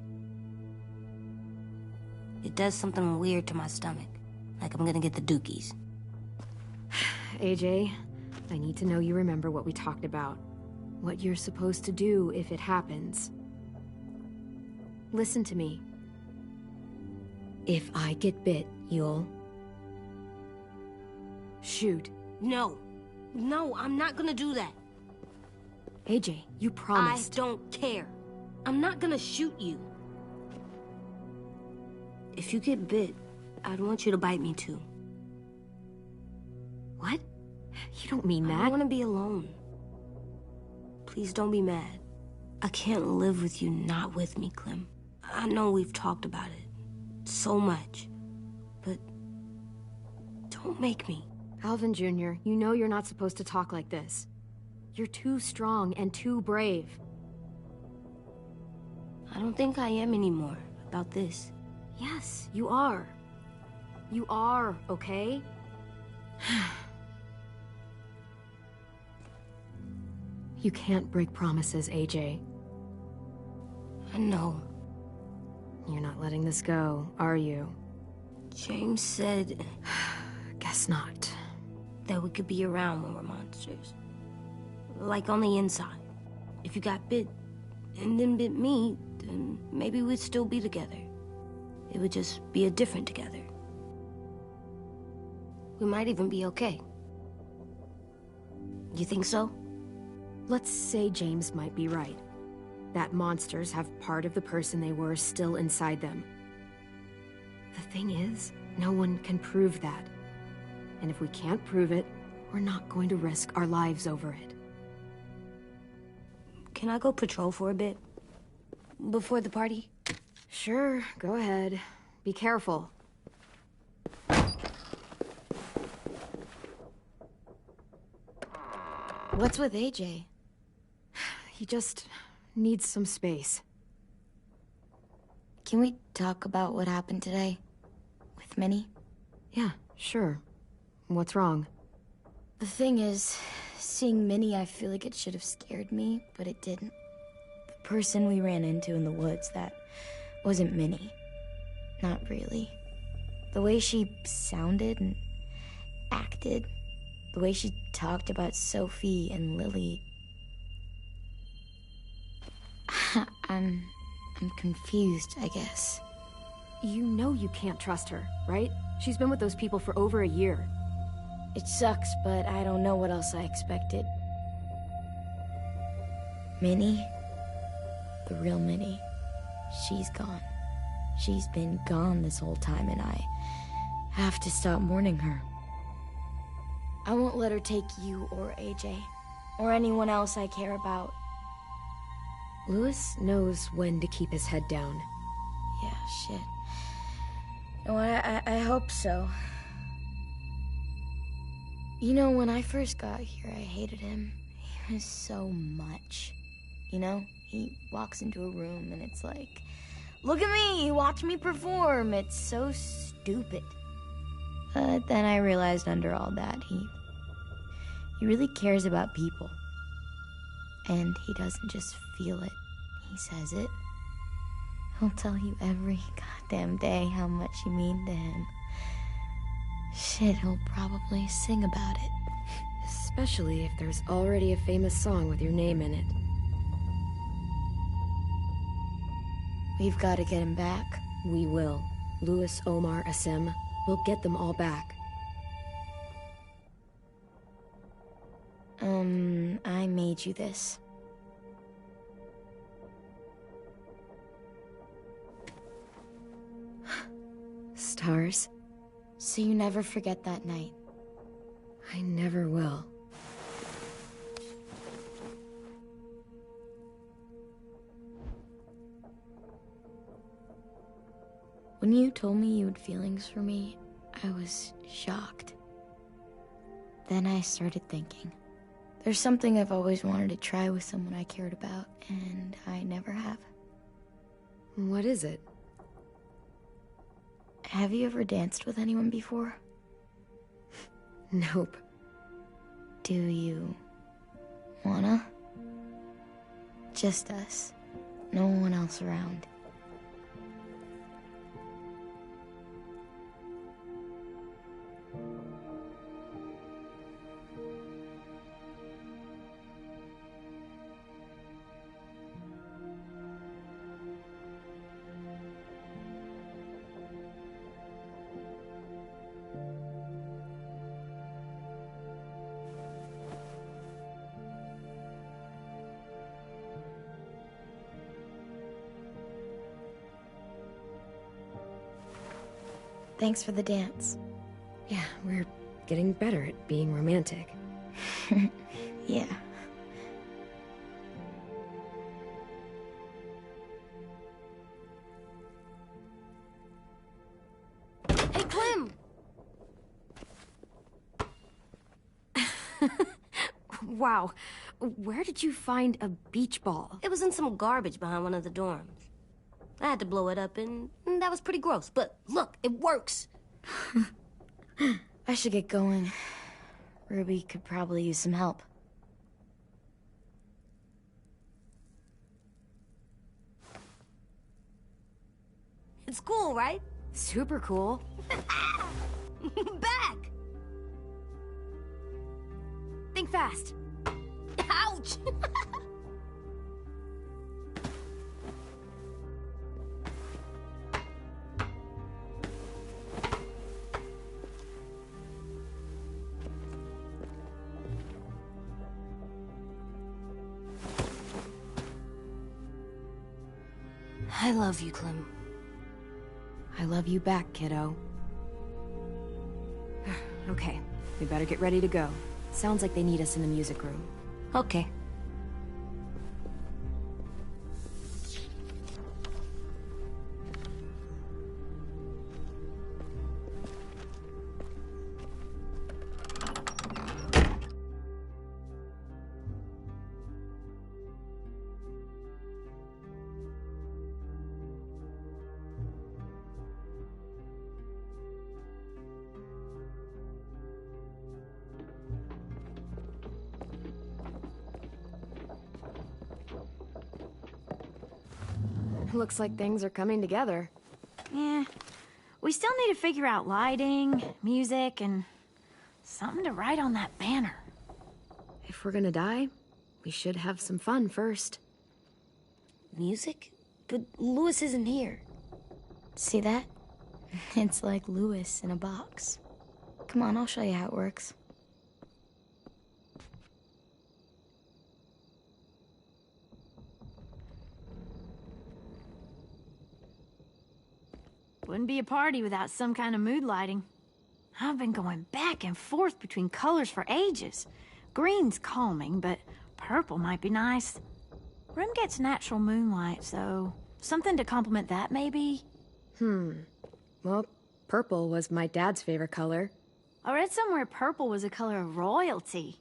It does something weird to my stomach. Like I'm gonna get the dookies. AJ, I need to know you remember what we talked about. What you're supposed to do if it happens. Listen to me. If I get bit, you'll... shoot. No. No, I'm not gonna do that. AJ, you promised. I don't care. I'm not gonna shoot you. If you get bit, I'd want you to bite me too. What? You don't mean that. I want to be alone. Please don't be mad. I can't live with you not with me, Clem. I know we've talked about it so much, but Don't make me. Alvin Jr., you know you're not supposed to talk like this. You're too strong and too brave. I don't think I am anymore about this. Yes, you are. You are, okay? You can't break promises, AJ. I know. You're not letting this go, are you? James said Guess not. that we could be around when we're monsters. Like on the inside. If you got bit and then bit me, then maybe we'd still be together. It would just be a different together. We might even be okay. You think so? Let's say James might be right. That monsters have part of the person they were still inside them. The thing is, no one can prove that. And if we can't prove it, we're not going to risk our lives over it. Can I go patrol for a bit? Before the party? Sure, go ahead. Be careful. What's with AJ? He just needs some space. Can we talk about what happened today? With Minnie? Yeah, sure. What's wrong? The thing is, seeing Minnie, I feel like it should have scared me, but it didn't. The person we ran into in the woods, that wasn't Minnie. Not really. The way she sounded and acted, the way she talked about Sophie and Lily. I'm confused, I guess. You know you can't trust her, right? She's been with those people for over a year. It sucks, but I don't know what else I expected. Minnie, the real Minnie, she's gone. She's been gone this whole time, and I have to stop mourning her. I won't let her take you or AJ, or anyone else I care about. Louis knows when to keep his head down. Yeah, shit. No, I hope so. You know, when I first got here, I hated him. He was so much. You know, he walks into a room and it's like, look at me, watch me perform. It's so stupid. But then I realized under all that, he really cares about people. And he doesn't just feel it, he says it. He'll tell you every goddamn day how much you mean to him. Shit, he'll probably sing about it. Especially if there's already a famous song with your name in it. We've got to get him back. We will. Louis, Omar, Asim. We'll get them all back. I made you this. Stars? So you never forget that night. I never will. When you told me you had feelings for me, I was shocked. Then I started thinking. There's something I've always wanted to try with someone I cared about, and I never have. What is it? Have you ever danced with anyone before? Nope. Do you wanna? Just us. No one else around. Thanks for the dance. Yeah, we're getting better at being romantic. Yeah. Hey, Clem! Wow. Where did you find a beach ball? It was in some garbage behind one of the dorms. I had to blow it up, and that was pretty gross. But look, it works. I should get going. Ruby could probably use some help. It's cool, right? Super cool. Back! Think fast. Ouch! I love you, Clem. I love you back, kiddo. Okay, we better get ready to go. Sounds like they need us in the music room. Okay. Looks like things are coming together. Yeah. We still need to figure out lighting, music, and something to write on that banner. If we're gonna die, we should have some fun first. Music? But Louis isn't here. See that? It's like Louis in a box. Come on, I'll show you how it works. Wouldn't be a party without some kind of mood lighting. I've been going back and forth between colors for ages. Green's calming, but purple might be nice. Room gets natural moonlight, so something to complement that, maybe? Well, purple was my dad's favorite color. I read somewhere purple was a color of royalty.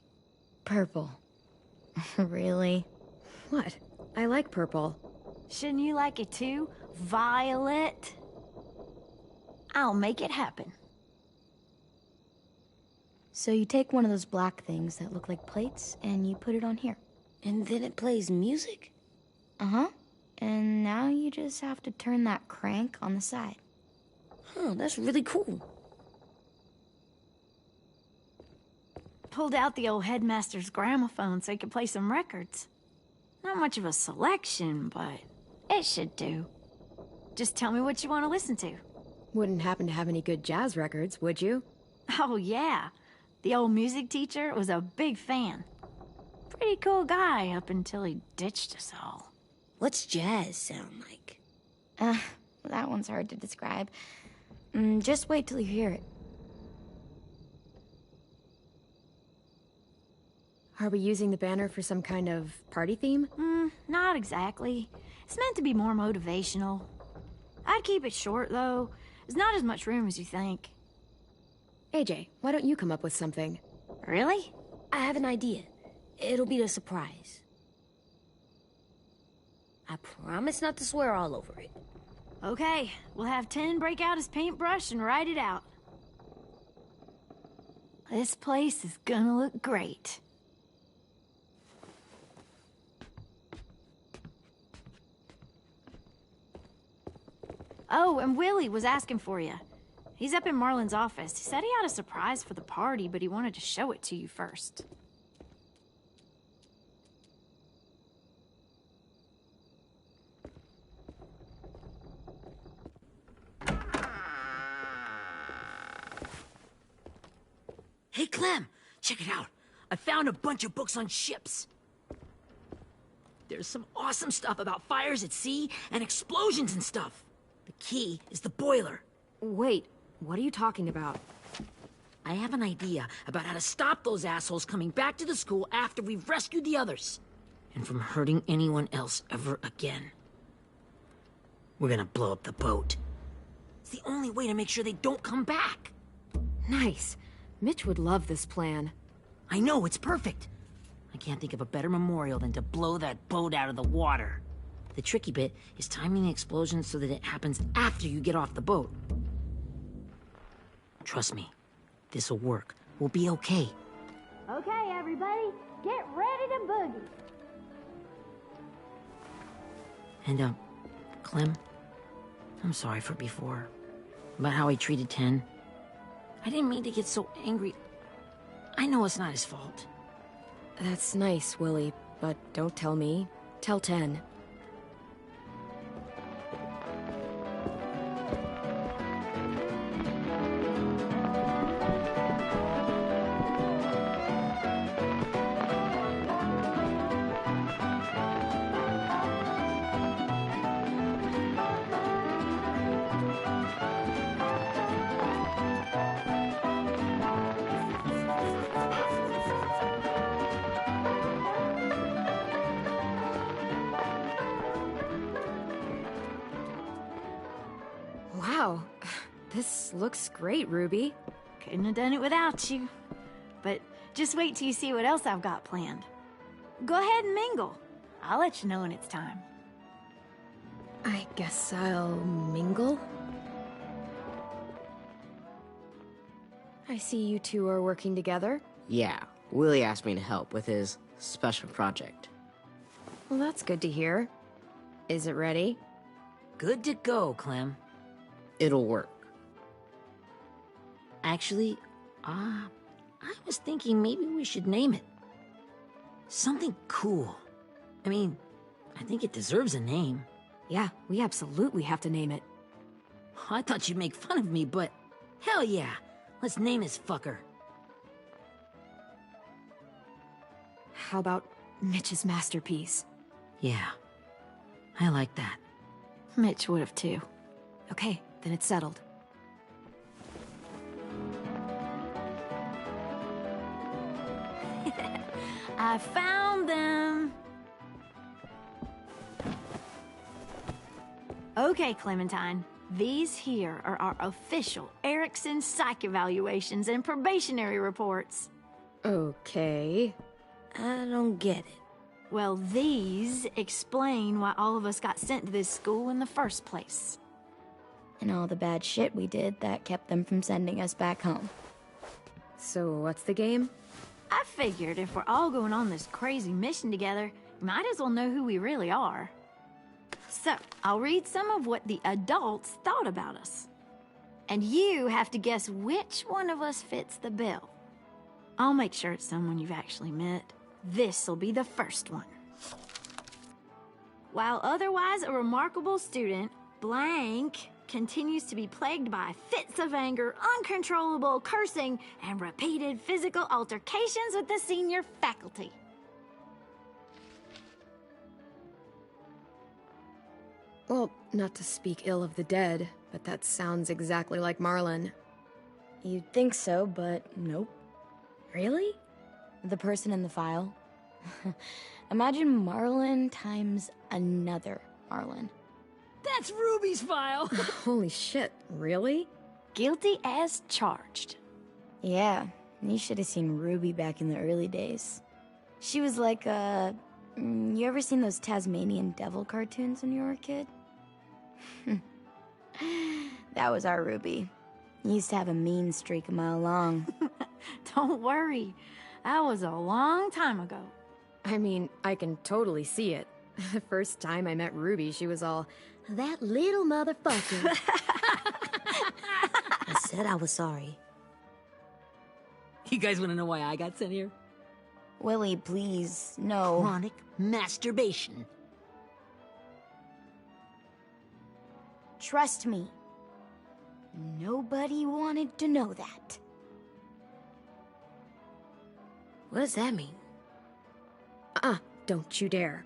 Purple. Really? What? I like purple. Shouldn't you like it too? Violet? I'll make it happen. So you take one of those black things that look like plates, and you put it on here. And then it plays music? Uh-huh. And now you just have to turn that crank on the side. Huh, that's really cool. Pulled out the old headmaster's gramophone so he could play some records. Not much of a selection, but it should do. Just tell me what you want to listen to. Wouldn't happen to have any good jazz records, would you? Oh, yeah. The old music teacher was a big fan. Pretty cool guy up until he ditched us all. What's jazz sound like? That one's hard to describe. Just wait till you hear it. Are we using the banner for some kind of party theme? Not exactly. It's meant to be more motivational. I'd keep it short, though. There's not as much room as you think. AJ, why don't you come up with something? Really? I have an idea. It'll be a surprise. I promise not to swear all over it. Okay, we'll have 10 break out his paintbrush and write it out. This place is gonna look great. Oh, and Willie was asking for you. He's up in Marlin's office. He said he had a surprise for the party, but he wanted to show it to you first. Hey, Clem, check it out. I found a bunch of books on ships. There's some awesome stuff about fires at sea and explosions and stuff. The key is the boiler. Wait, what are you talking about? I have an idea about how to stop those assholes coming back to the school after we've rescued the others. And from hurting anyone else ever again. We're gonna blow up the boat. It's the only way to make sure they don't come back. Nice. Mitch would love this plan. I know, it's perfect. I can't think of a better memorial than to blow that boat out of the water. The tricky bit is timing the explosion so that it happens after you get off the boat. Trust me, this'll work. We'll be okay. Okay, everybody, get ready to boogie. And, Clem, I'm sorry for before. About how he treated Ten. I didn't mean to get so angry. I know it's not his fault. That's nice, Willie, but don't tell me. Tell 10. Wow, this looks great, Ruby. Couldn't have done it without you. But just wait till you see what else I've got planned. Go ahead and mingle. I'll let you know when it's time. I guess I'll mingle? I see you two are working together. Yeah, Willie asked me to help with his special project. Well, that's good to hear. Is it ready? Good to go, Clem. It'll work. Actually, I was thinking maybe we should name it. Something cool. I mean, I think it deserves a name. Yeah, we absolutely have to name it. I thought you'd make fun of me, but hell yeah. Let's name this fucker. How about Mitch's masterpiece? Yeah, I like that. Mitch would have too. Okay, then it's settled. I found them. Okay, Clementine. These here are our official Erickson psych evaluations and probationary reports. Okay. I don't get it. Well, these explain why all of us got sent to this school in the first place. And all the bad shit we did that kept them from sending us back home. So what's the game? I figured if we're all going on this crazy mission together, you might as well know who we really are. So, I'll read some of what the adults thought about us. And you have to guess which one of us fits the bill. I'll make sure it's someone you've actually met. This'll be the first one. While otherwise a remarkable student, blank continues to be plagued by fits of anger, uncontrollable cursing, and repeated physical altercations with the senior faculty. Well, not to speak ill of the dead, but that sounds exactly like Marlon. You'd think so, but nope. Really? The person in the file. Imagine Marlon times another Marlon. That's Ruby's file! Holy shit, really? Guilty as charged. Yeah, you should have seen Ruby back in the early days. She was like you ever seen those Tasmanian devil cartoons when you were a kid? That was our Ruby. He used to have a mean streak a mile long. Don't worry. That was a long time ago. I mean, I can totally see it. The first time I met Ruby, she was all, "That little motherfucker." I said I was sorry. You guys want to know why I got sent here? Willie, please, no. Chronic masturbation. Trust me. Nobody wanted to know that. What does that mean? Don't you dare.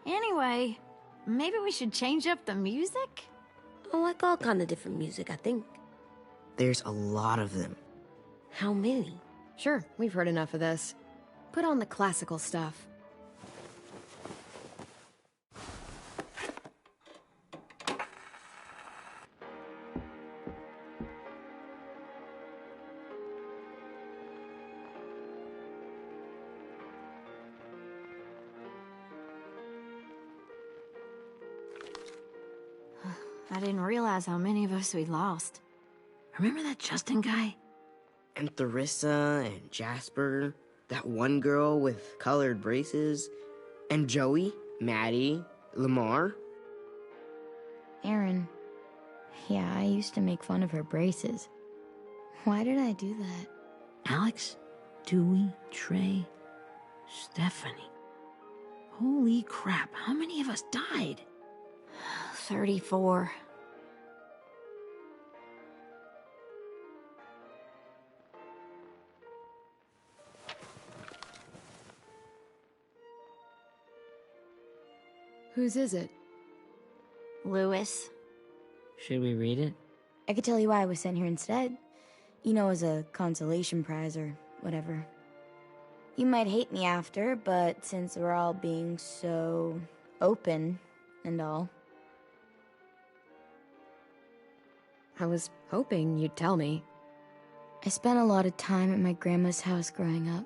Anyway, maybe we should change up the music? I like all kind of different music, I think. There's a lot of them. How many? Sure, we've heard enough of this. Put on the classical stuff. I didn't realize how many of us we'd lost. Remember that Justin guy? And Theresa and Jasper, that one girl with colored braces, and Joey, Maddie, Lamar. Aaron. Yeah, I used to make fun of her braces. Why did I do that? Alex, Dewey, Trey, Stephanie. Holy crap, how many of us died? 34. Whose is it? Lewis. Should we read it? I could tell you why I was sent here instead. You know, as a consolation prize or whatever. You might hate me after, but since we're all being so open and all. I was hoping you'd tell me. I spent a lot of time at my grandma's house growing up.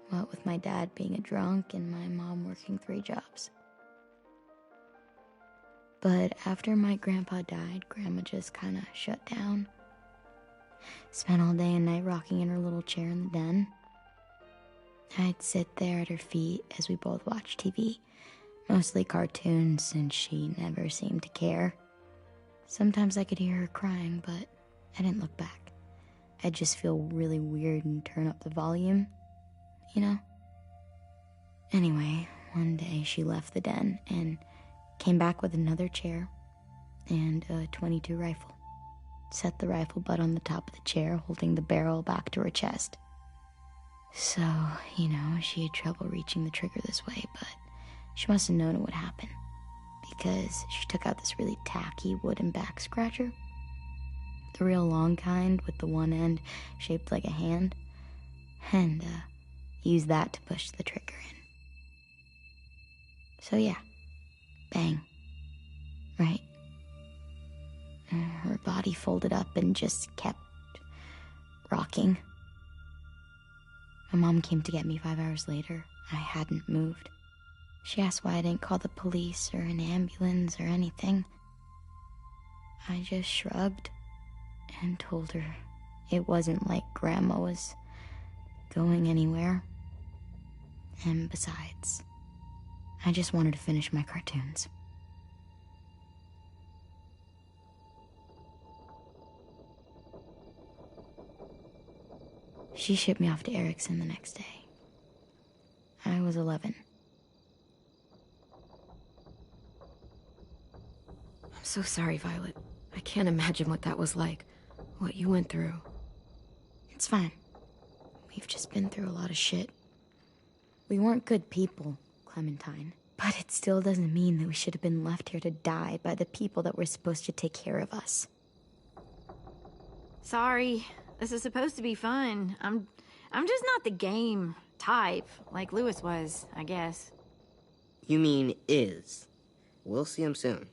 What with my dad being a drunk and my mom working 3 jobs. But after my grandpa died, Grandma just kind of shut down. Spent all day and night rocking in her little chair in the den. I'd sit there at her feet as we both watched TV. Mostly cartoons, since she never seemed to care. Sometimes I could hear her crying, but I didn't look back. I'd just feel really weird and turn up the volume, you know? Anyway, one day she left the den and came back with another chair and a .22 rifle. Set the rifle butt on the top of the chair, holding the barrel back to her chest. So, you know, she had trouble reaching the trigger this way, but she must have known it would happen, because she took out this really tacky wooden back scratcher. The real long kind with the one end shaped like a hand, and used that to push the trigger in. So yeah, bang. Right. Her body folded up and just kept rocking. My mom came to get me 5 hours later. I hadn't moved. She asked why I didn't call the police or an ambulance or anything. I just shrugged and told her it wasn't like Grandma was going anywhere. And besides, I just wanted to finish my cartoons. She shipped me off to Erickson the next day. I was 11. I'm so sorry, Violet. I can't imagine what that was like. What you went through. It's fine. We've just been through a lot of shit. We weren't good people, Clementine. But it still doesn't mean that we should have been left here to die by the people that were supposed to take care of us. Sorry. This is supposed to be fun. I'm just not the game type, like Lewis was, I guess. You mean is. We'll see him soon.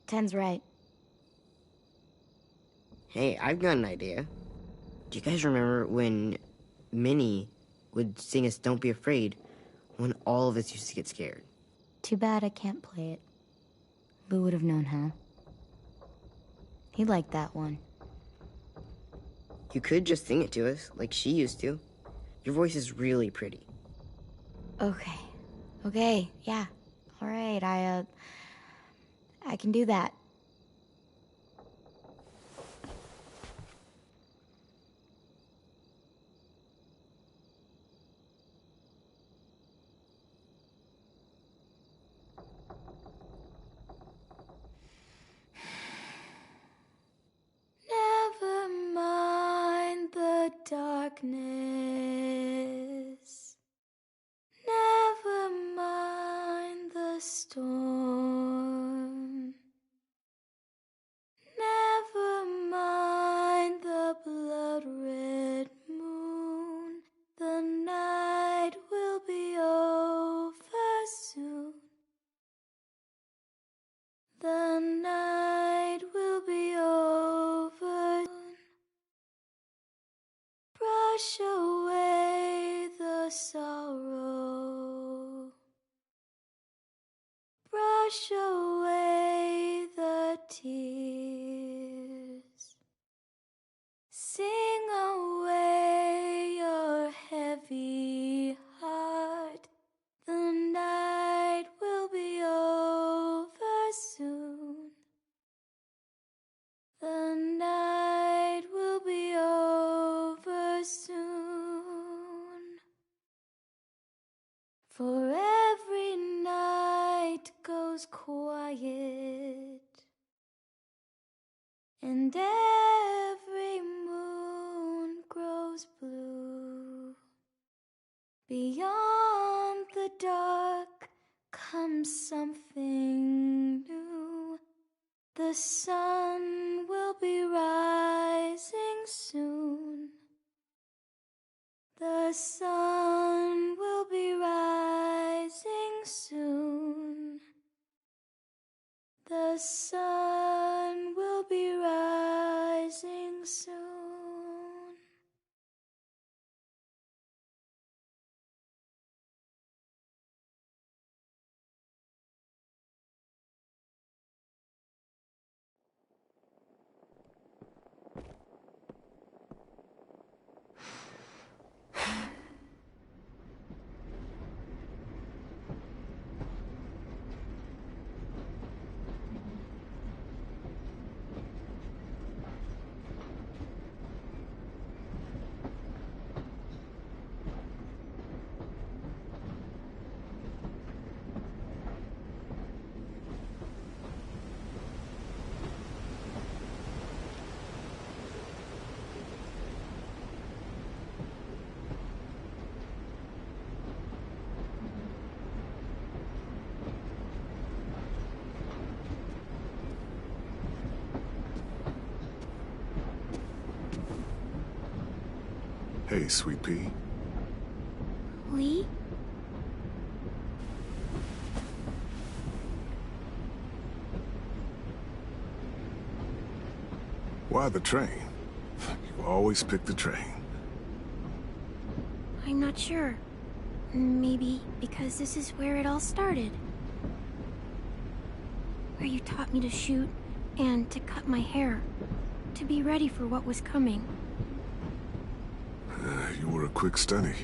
Ten's right. Hey, I've got an idea. Do you guys remember when Minnie would sing us Don't Be Afraid when all of us used to get scared? Too bad I can't play it. Lou would have known how. He liked that one. You could just sing it to us, like she used to. Your voice is really pretty. Okay, yeah. All right, I can do that. Never mind the darkness. Never mind the storm. Never mind the blood-red moon. The night will be over soon. The night will be over soon. Brush away the sorrow. Brush away the tears. grows quiet, and every moon grows blue. Beyond the dark comes something new. The sun will be rising soon. The sun will be rising soon. The sun will be rising soon. Hey, Sweet Pea. Lee? Why the train? You always pick the train. I'm not sure. Maybe because this is where it all started. Where you taught me to shoot and to cut my hair. To be ready for what was coming. You were a quick study.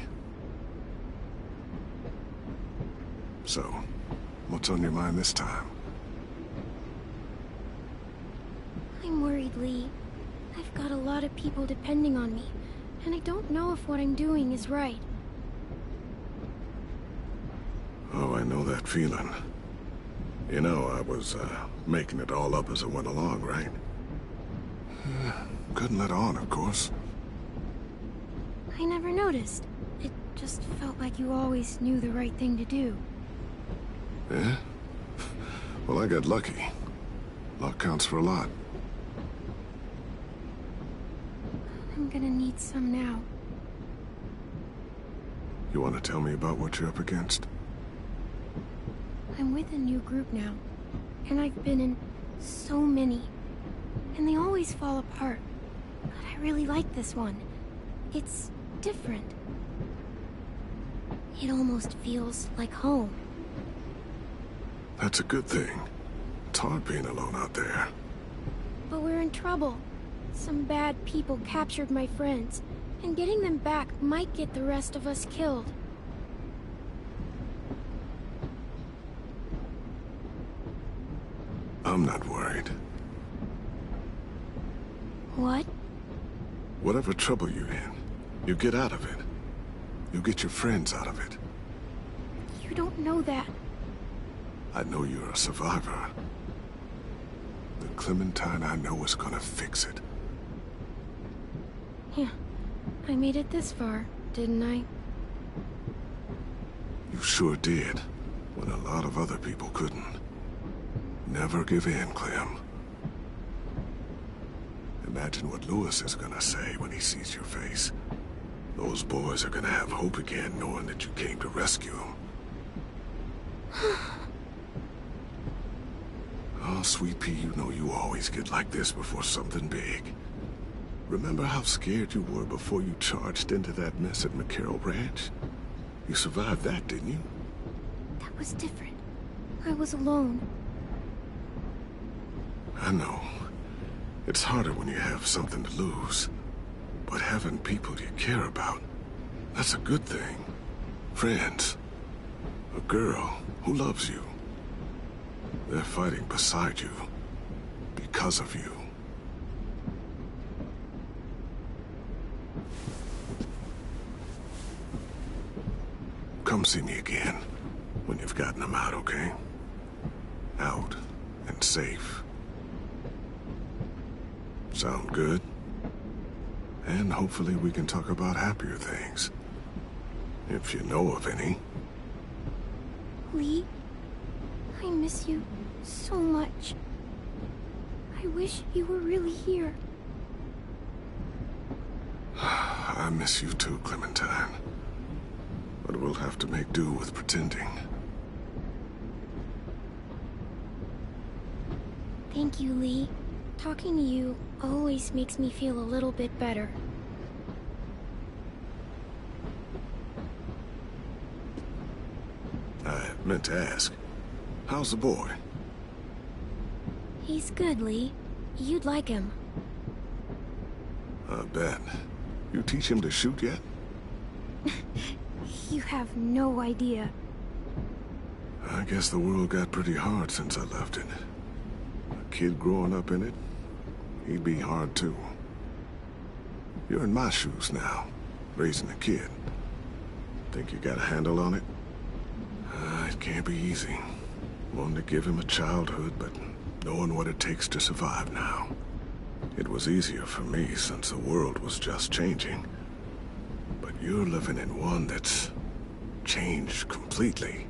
So, what's on your mind this time? I'm worried, Lee. I've got a lot of people depending on me, and I don't know if what I'm doing is right. Oh, I know that feeling. You know, I was, making it all up as I went along, right? Couldn't let on, of course. I never noticed. It just felt like you always knew the right thing to do. Yeah? Well, I got lucky. Luck counts for a lot. I'm gonna need some now. You want to tell me about what you're up against? I'm with a new group now, and I've been in so many, and they always fall apart. But I really like this one. It's different. It almost feels like home. That's a good thing. It's hard being alone out there. But we're in trouble. Some bad people captured my friends, and getting them back might get the rest of us killed. I'm not worried. What? Whatever trouble you're in, you get out of it. You get your friends out of it. You don't know that. I know you're a survivor. The Clementine I know is gonna fix it. Yeah, I made it this far, didn't I? You sure did, when a lot of other people couldn't. Never give in, Clem. Imagine what Lewis is gonna say when he sees your face. Those boys are gonna have hope again, knowing that you came to rescue them. Oh, Sweet Pea, you know you always get like this before something big. Remember how scared you were before you charged into that mess at McCarroll Ranch? You survived that, didn't you? That was different. I was alone. I know. It's harder when you have something to lose. But having people you care about, that's a good thing. Friends. A girl who loves you. They're fighting beside you. Because of you. Come see me again when you've gotten them out, okay? out, and safe. Sound good? And hopefully we can talk about happier things. If you know of any. Lee, I miss you so much. I wish you were really here. I miss you too, Clementine. But we'll have to make do with pretending. Thank you, Lee. Talking to you always makes me feel a little bit better. I meant to ask, how's the boy? He's good, Lee. You'd like him. I bet. You teach him to shoot yet? You have no idea. I guess the world got pretty hard since I left it. A kid growing up in it, he'd be hard too. You're in my shoes now, raising a kid. Think you got a handle on it? It can't be easy. Wanting to give him a childhood, but knowing what it takes to survive now. It was easier for me since the world was just changing. But you're living in one that's changed completely.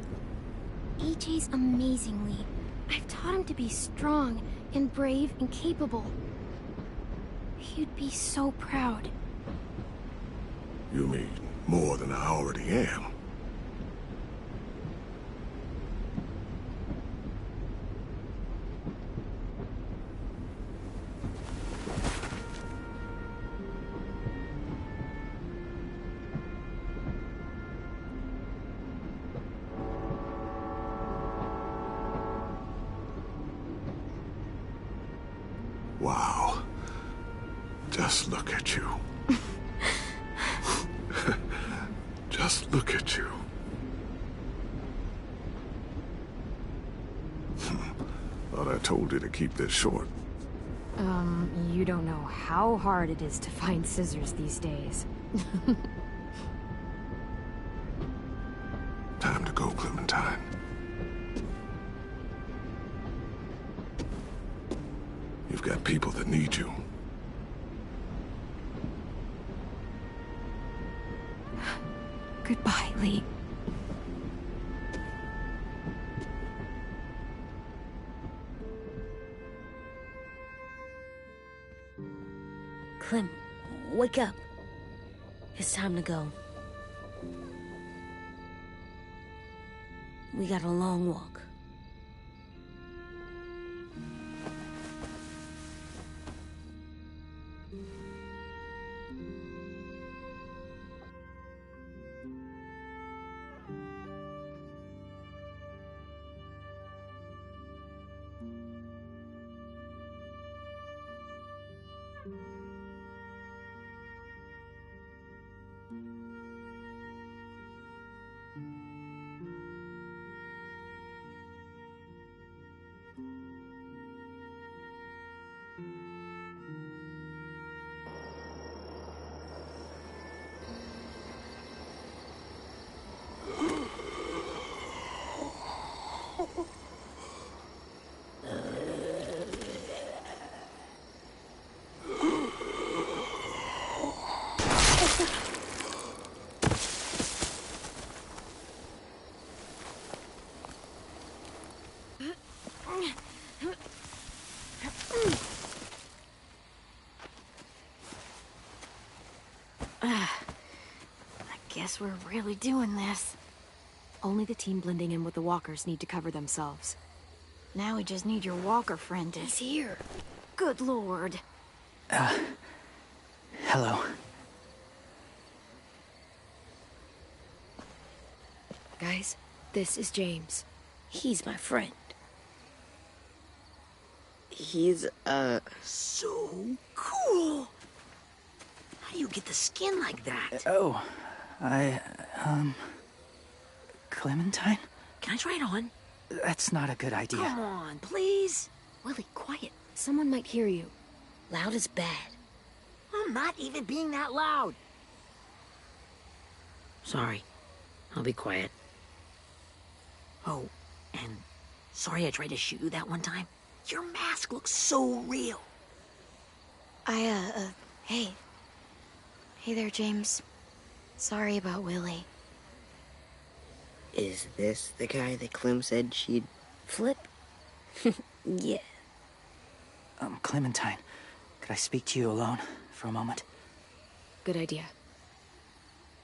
AJ's amazing, Lee. I've taught him to be strong and brave and capable. He'd be so proud. You mean more than I already am? Wow. Just look at you. Just look at you. Thought I told you to keep this short. You don't know how hard it is to find scissors these days. Time to go, Clementine. You've got people that need you. Goodbye, Lee. Clem, wake up. It's time to go. We got a long walk. I guess we're really doing this. Only the team blending in with the walkers need to cover themselves. Now we just need your walker friend to... He's here. Good lord. Hello. Guys, this is James. He's my friend. He's, So cool. How do you get the skin like that? Oh, Clementine? Can I try it on? That's not a good idea. Come on, please. Willie, quiet. Someone might hear you. Loud is bad. I'm not even being that loud. Sorry. I'll be quiet. Oh, and Sorry I tried to shoot you that one time. Your mask looks so real. Hey. Hey there, James. Sorry about Willie. Is this the guy that Clem said she'd flip? Yeah. Clementine, could I speak to you alone for a moment? Good idea.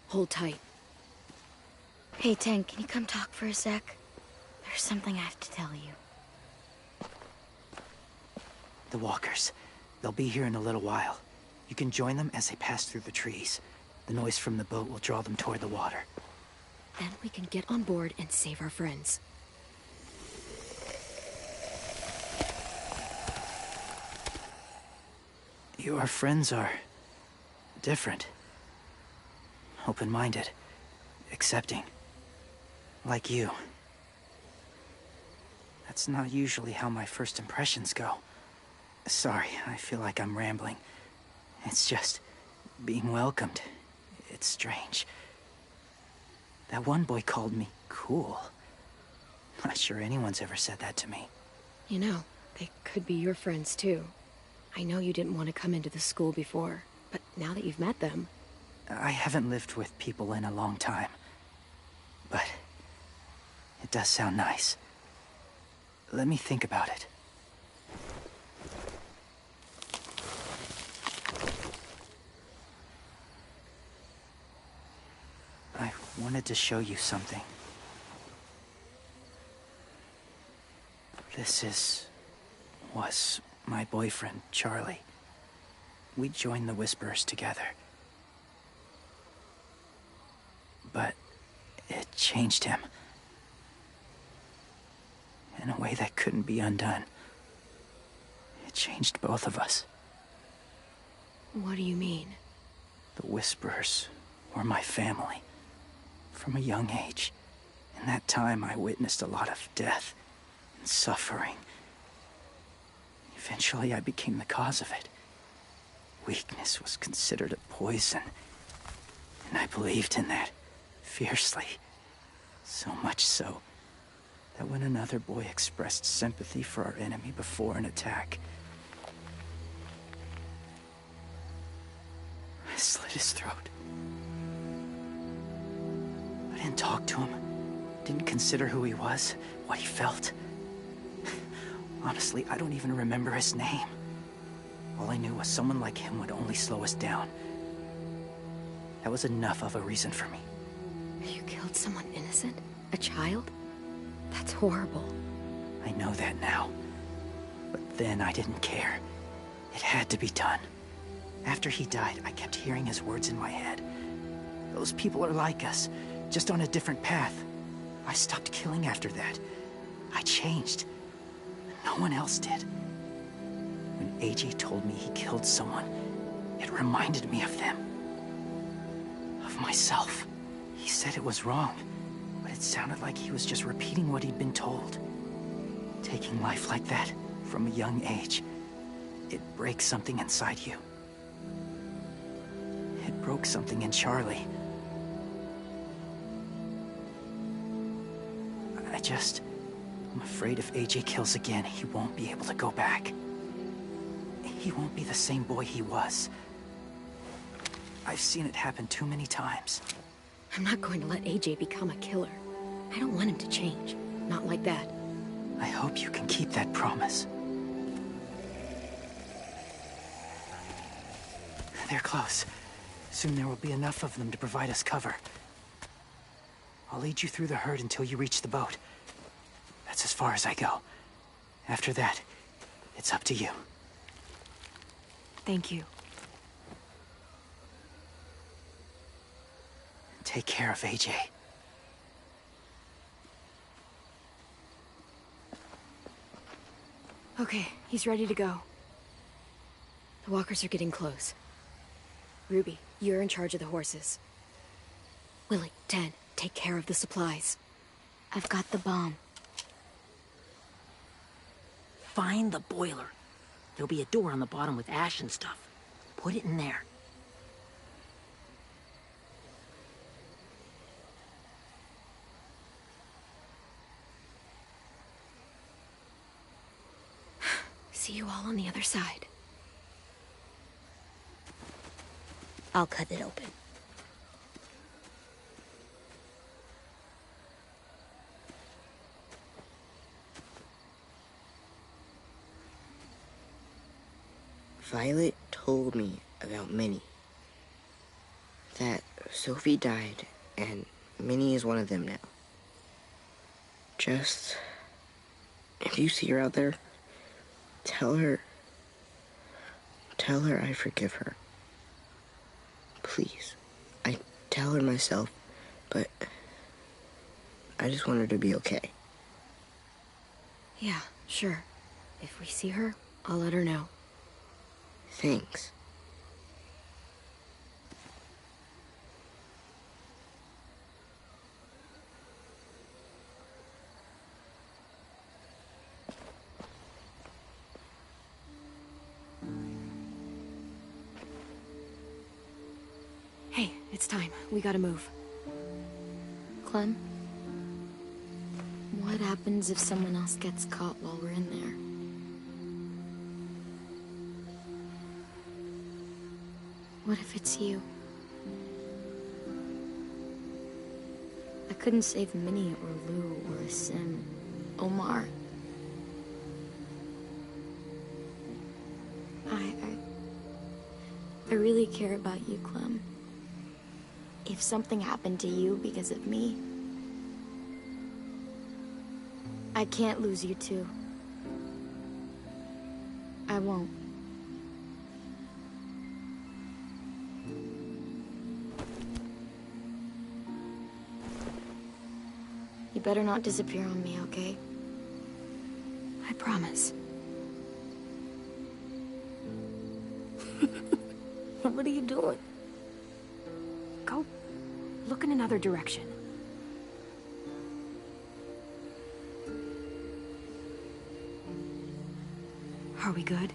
Hold tight. Hey, Tank, can you come talk for a sec? There's something I have to tell you. The walkers. They'll be here in a little while. You can join them as they pass through the trees. The noise from the boat will draw them toward the water. Then we can get on board and save our friends. Your friends are different. Open-minded. Accepting. Like you. That's not usually how my first impressions go. Sorry, I feel like I'm rambling. It's just being welcomed. It's strange. That one boy called me cool. Not sure anyone's ever said that to me. You know, they could be your friends too. I know you didn't want to come into the school before, but now that you've met them... I haven't lived with people in a long time. But it does sound nice. Let me think about it. I wanted to show you something. was my boyfriend, Charlie. We joined the Whisperers together. But it changed him. In a way that couldn't be undone. It changed both of us. What do you mean? The Whisperers were my family. From a young age. In that time, I witnessed a lot of death and suffering. Eventually, I became the cause of it. Weakness was considered a poison. And I believed in that, fiercely. So much so, that when another boy expressed sympathy for our enemy before an attack, I slit his throat. I didn't talk to him. Didn't consider who he was, what he felt. Honestly, I don't even remember his name. All I knew was someone like him would only slow us down. That was enough of a reason for me. You killed someone innocent? A child? That's horrible. I know that now. But then I didn't care. It had to be done. After he died, I kept hearing his words in my head. Those people are like us, just on a different path. I stopped killing after that. I changed. No one else did. When AJ told me he killed someone, it reminded me of them. Of myself. He said it was wrong, but it sounded like he was just repeating what he'd been told. Taking life like that, from a young age, it breaks something inside you. It broke something in Charlie. I'm afraid if AJ kills again, he won't be able to go back. He won't be the same boy he was. I've seen it happen too many times. I'm not going to let AJ become a killer. I don't want him to change. Not like that. I hope you can keep that promise. They're close. Soon there will be enough of them to provide us cover. I'll lead you through the herd until you reach the boat. That's as far as I go. After that, it's up to you. Thank you. Take care of AJ. Okay, he's ready to go. The walkers are getting close. Ruby, you're in charge of the horses. Willie, Ted, take care of the supplies. I've got the bomb. Find the boiler. There'll be a door on the bottom with ash and stuff. Put it in there. see you all on the other side. I'll cut it open. Violet told me about Minnie. That Sophie died, and Minnie is one of them now. Just, if you see her out there, tell her I forgive her. Please. I tell her myself, but I just want her to be okay. Yeah, sure. If we see her, I'll let her know. Thanks. Hey, it's time. We gotta move. Clem? What happens if someone else gets caught while we're in there? What if it's you? I couldn't save Minnie or Lou or Sim. Omar. I really care about you, Clem. If something happened to you because of me, I can't lose you too. I won't. You better not disappear on me, okay? I promise. What are you doing? Go look in another direction. Are we good?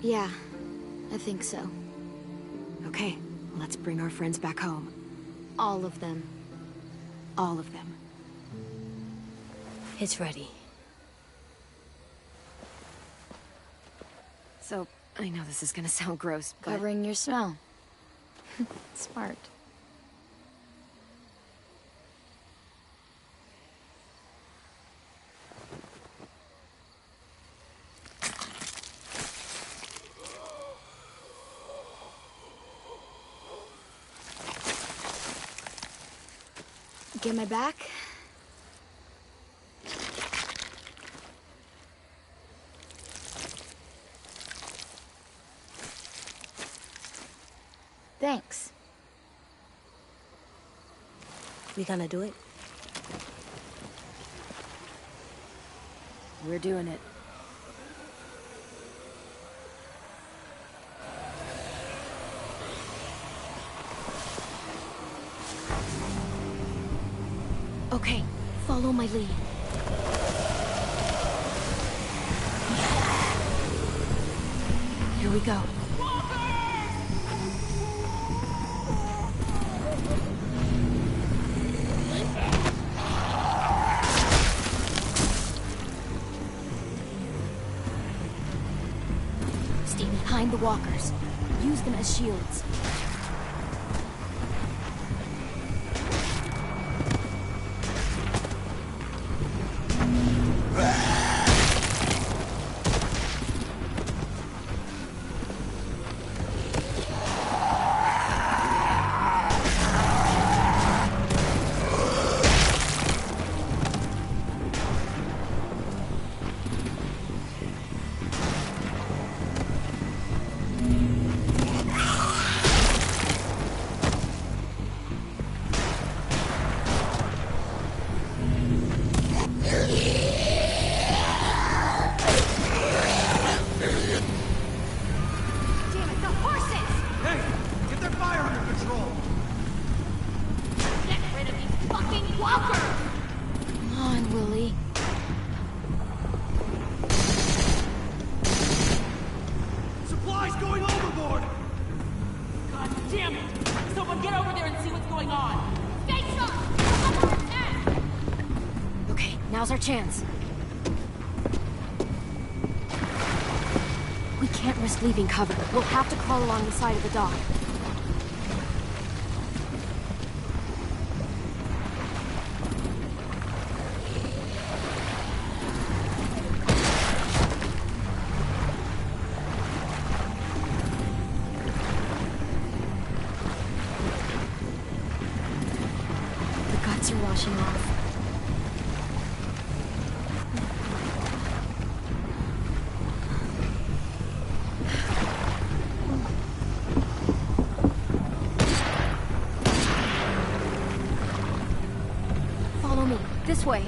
Yeah, I think so. Okay, let's bring our friends back home. All of them. All of them. It's ready. So, I know this is gonna sound gross, but... Covering your smell. Smart. Get my back? Thanks. We gonna do it? We're doing it. Okay, follow my lead. Here we go. Stay behind the walkers. Use them as shields. Now's our chance. We can't risk leaving cover. We'll have to crawl along the side of the dock. The guts are washing off. Follow me. This way.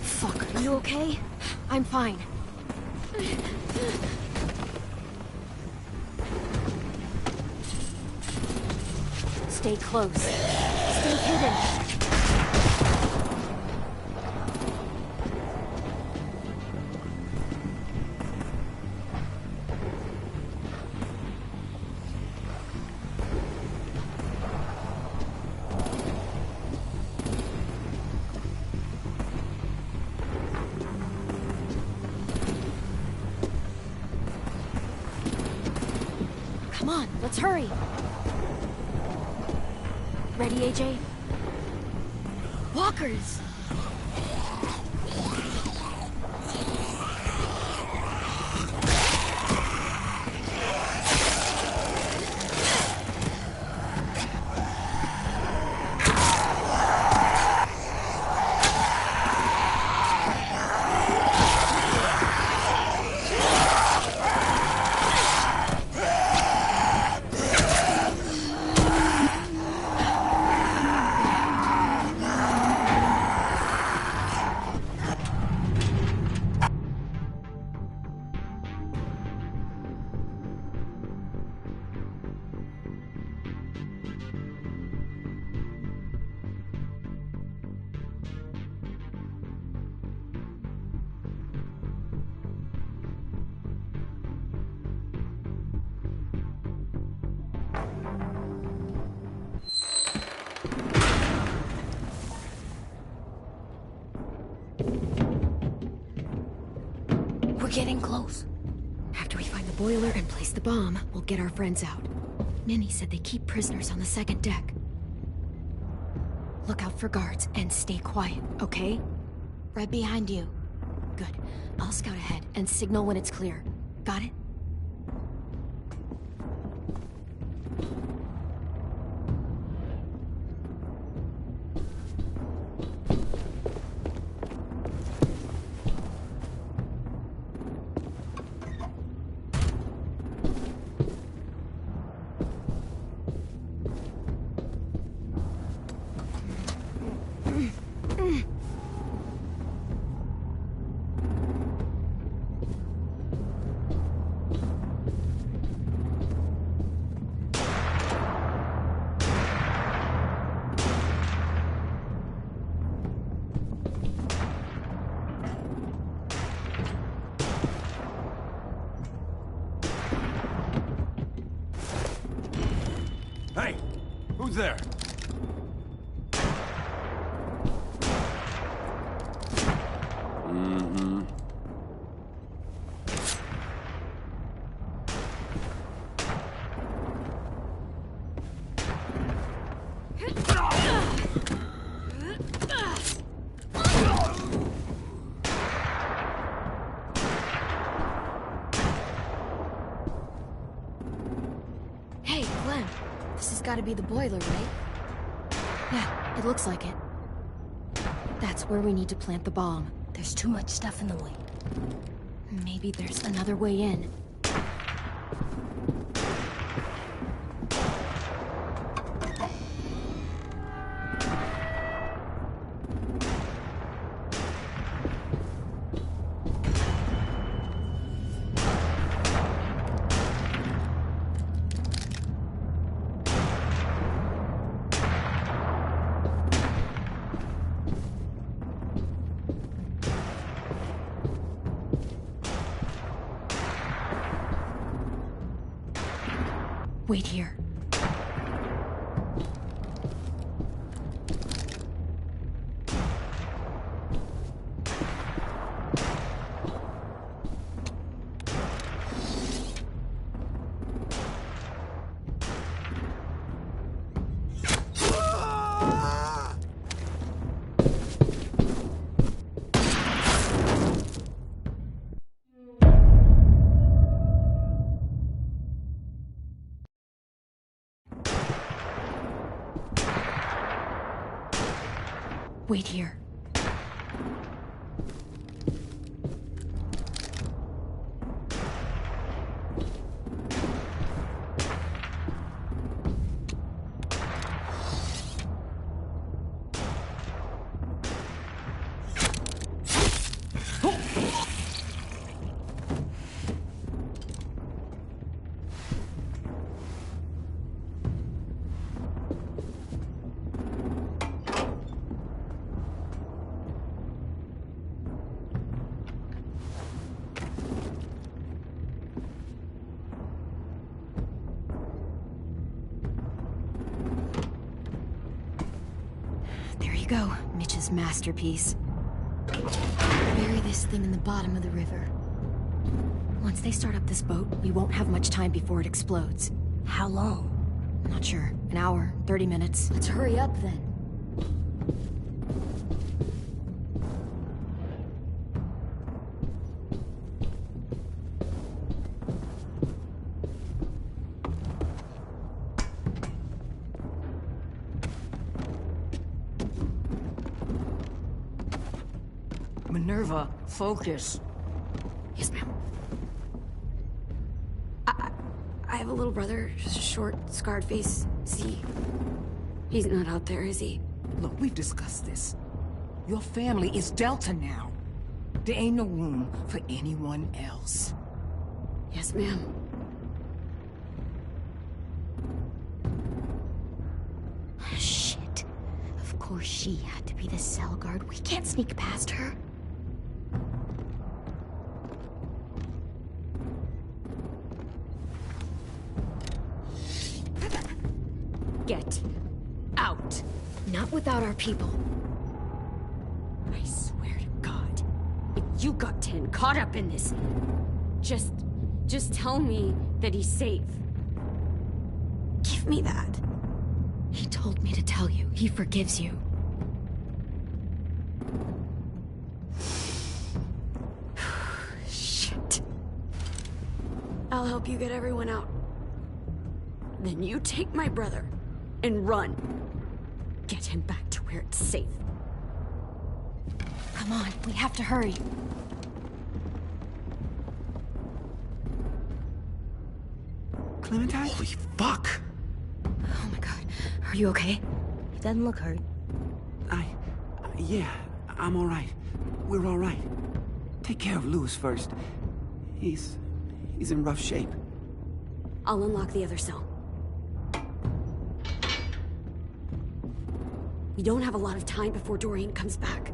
Fuck, are you okay? I'm fine. Stay close. Stay hidden. Come on, let's hurry. Ready, AJ? Walkers! We're getting close. After we find the boiler and place the bomb, we'll get our friends out. Minnie said they keep prisoners on the second deck. Look out for guards and stay quiet, okay? Right behind you. Good. I'll scout ahead and signal when it's clear. Got it? Hey! Who's there? Mm-hmm. Hey, Glenn. This has got to be the boiler, right? Yeah, it looks like it. That's where we need to plant the bomb. There's too much stuff in the way. Maybe there's another way in. Wait here. Wait here. There you go, Mitch's masterpiece. Bury this thing in the bottom of the river. Once they start up this boat, we won't have much time before it explodes. How long? Not sure. An hour, 30 minutes. Let's hurry up then. Minerva, focus. Yes, ma'am. I have a little brother, just a short, scarred face. See, he's not out there, is he? Look, we've discussed this. Your family is Delta now. There ain't no room for anyone else. Yes, ma'am. Shit. Of course she had to be the cell guard. We can't sneak past her. Get out. Not without our people. I swear to God, if you got 10 caught up in this, just tell me that he's safe. Give me that. He told me to tell you. He forgives you. Shit. I'll help you get everyone out. Then you take my brother and run. Get him back to where it's safe. Come on, we have to hurry. Clementine? Holy fuck! Oh my god. Are you okay? He doesn't look hurt. Yeah, I'm all right. We're all right. Take care of Louis first. He's in rough shape. I'll unlock the other cell. We don't have a lot of time before Doreen comes back.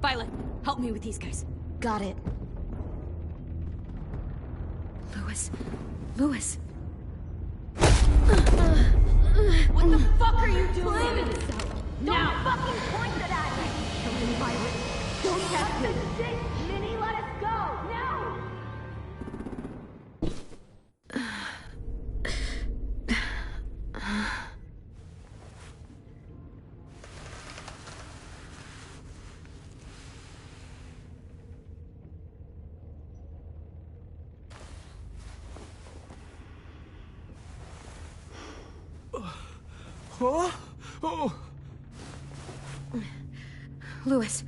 Violet, help me with these guys. Got it. Louis. Louis. What the fuck are you doing? Don't fucking point that at me! Come in, Violet. Don't test this shit! Minnie, let us go! Now! Oh! Oh! Louis.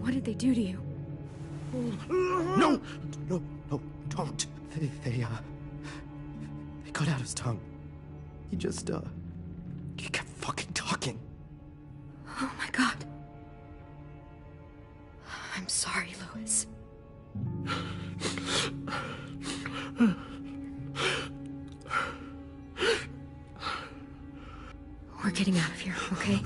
What did they do to you? No! No, don't. They cut out his tongue. He just, he kept fucking talking. getting out of here, okay?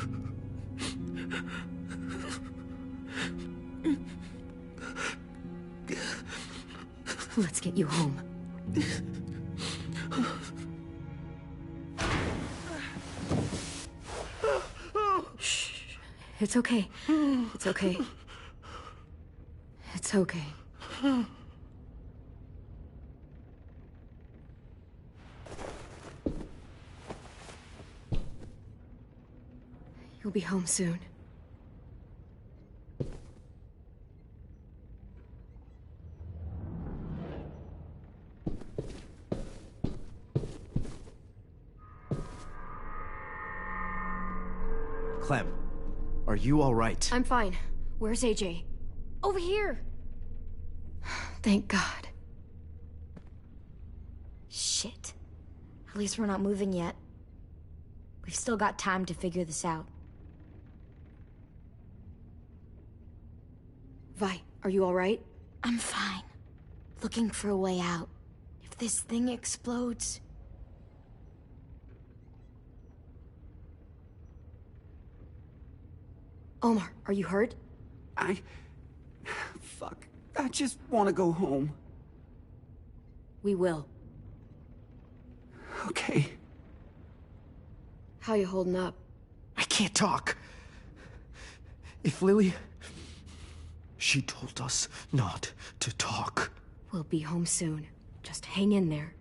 Let's get you home. Shh. It's okay. It's okay. It's okay. You'll be home soon. Clem, are you all right? I'm fine. Where's AJ? Over here! Thank God. Shit. At least we're not moving yet. We've still got time to figure this out. Vi, are you all right? I'm fine. Looking for a way out. If this thing explodes... Omar, are you hurt? Fuck. I just want to go home. We will. Okay. How you holding up? I can't talk. If Lily... She told us not to talk. We'll be home soon. Just hang in there.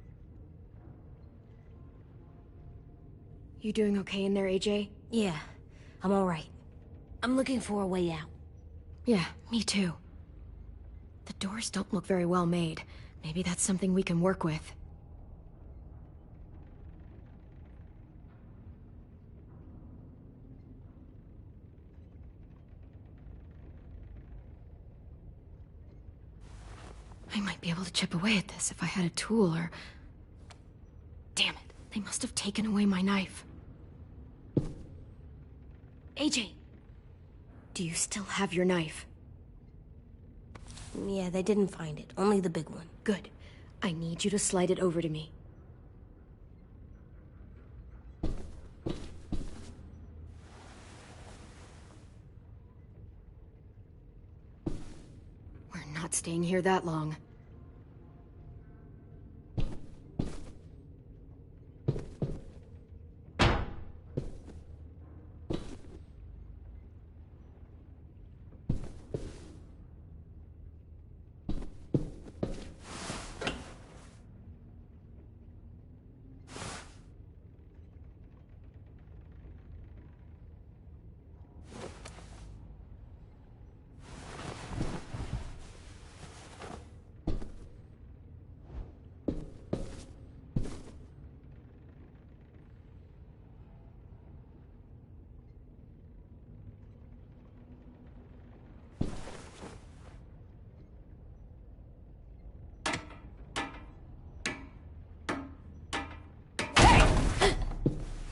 You doing okay in there, AJ? Yeah, I'm alright. I'm looking for a way out. Yeah, me too. The doors don't look very well made. Maybe that's something we can work with. I might be able to chip away at this if I had a tool or... Damn it, they must have taken away my knife. AJ! Do you still have your knife? Yeah, they didn't find it. Only the big one. Good. I need you to slide it over to me. We're not staying here that long.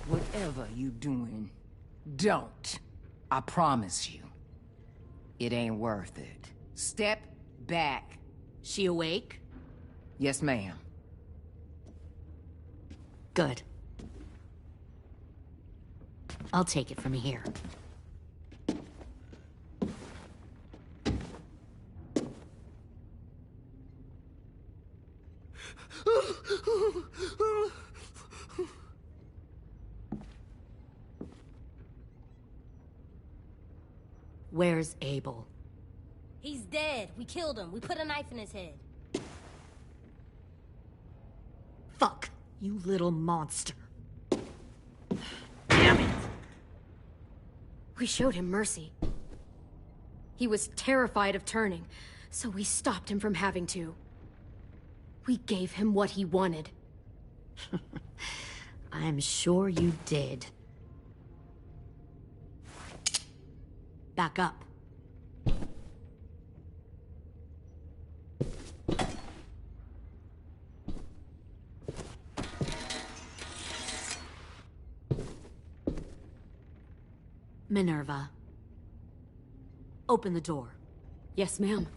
Whatever you doing, don't. I promise you. It ain't worth it. Step back. She awake? Yes, ma'am. Good. I'll take it from here. Where's Abel? He's dead. We killed him. We put a knife in his head. Fuck, you little monster. Damn it! We showed him mercy. He was terrified of turning, so we stopped him from having to. We gave him what he wanted. I'm sure you did. Back up. Minerva. Open the door. Yes, ma'am.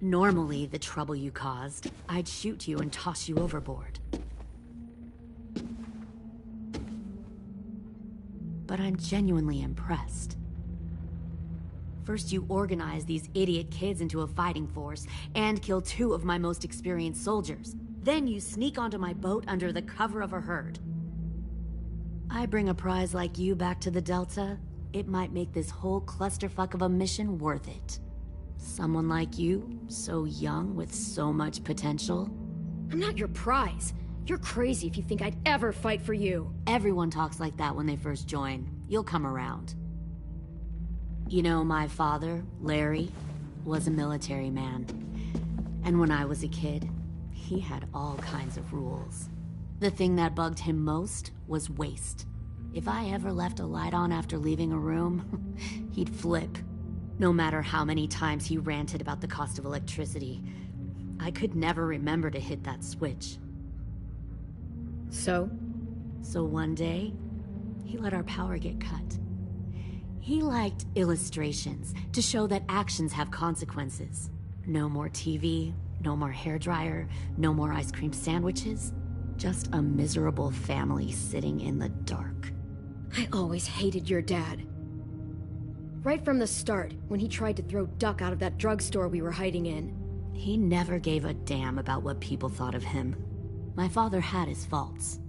Normally, the trouble you caused, I'd shoot you and toss you overboard. But I'm genuinely impressed. First you organize these idiot kids into a fighting force and kill 2 of my most experienced soldiers. Then you sneak onto my boat under the cover of a herd. I bring a prize like you back to the Delta, it might make this whole clusterfuck of a mission worth it. Someone like you, so young with so much potential. I'm not your prize. You're crazy if you think I'd ever fight for you. Everyone talks like that when they first join. You'll come around. You know, my father, Larry, was a military man. And when I was a kid, he had all kinds of rules. The thing that bugged him most was waste. If I ever left a light on after leaving a room, he'd flip. No matter how many times he ranted about the cost of electricity, I could never remember to hit that switch. So one day, he let our power get cut. He liked illustrations to show that actions have consequences. No more TV, no more hairdryer, no more ice cream sandwiches. Just a miserable family sitting in the dark. I always hated your dad. Right from the start, when he tried to throw Duck out of that drugstore we were hiding in. He never gave a damn about what people thought of him. My father had his faults,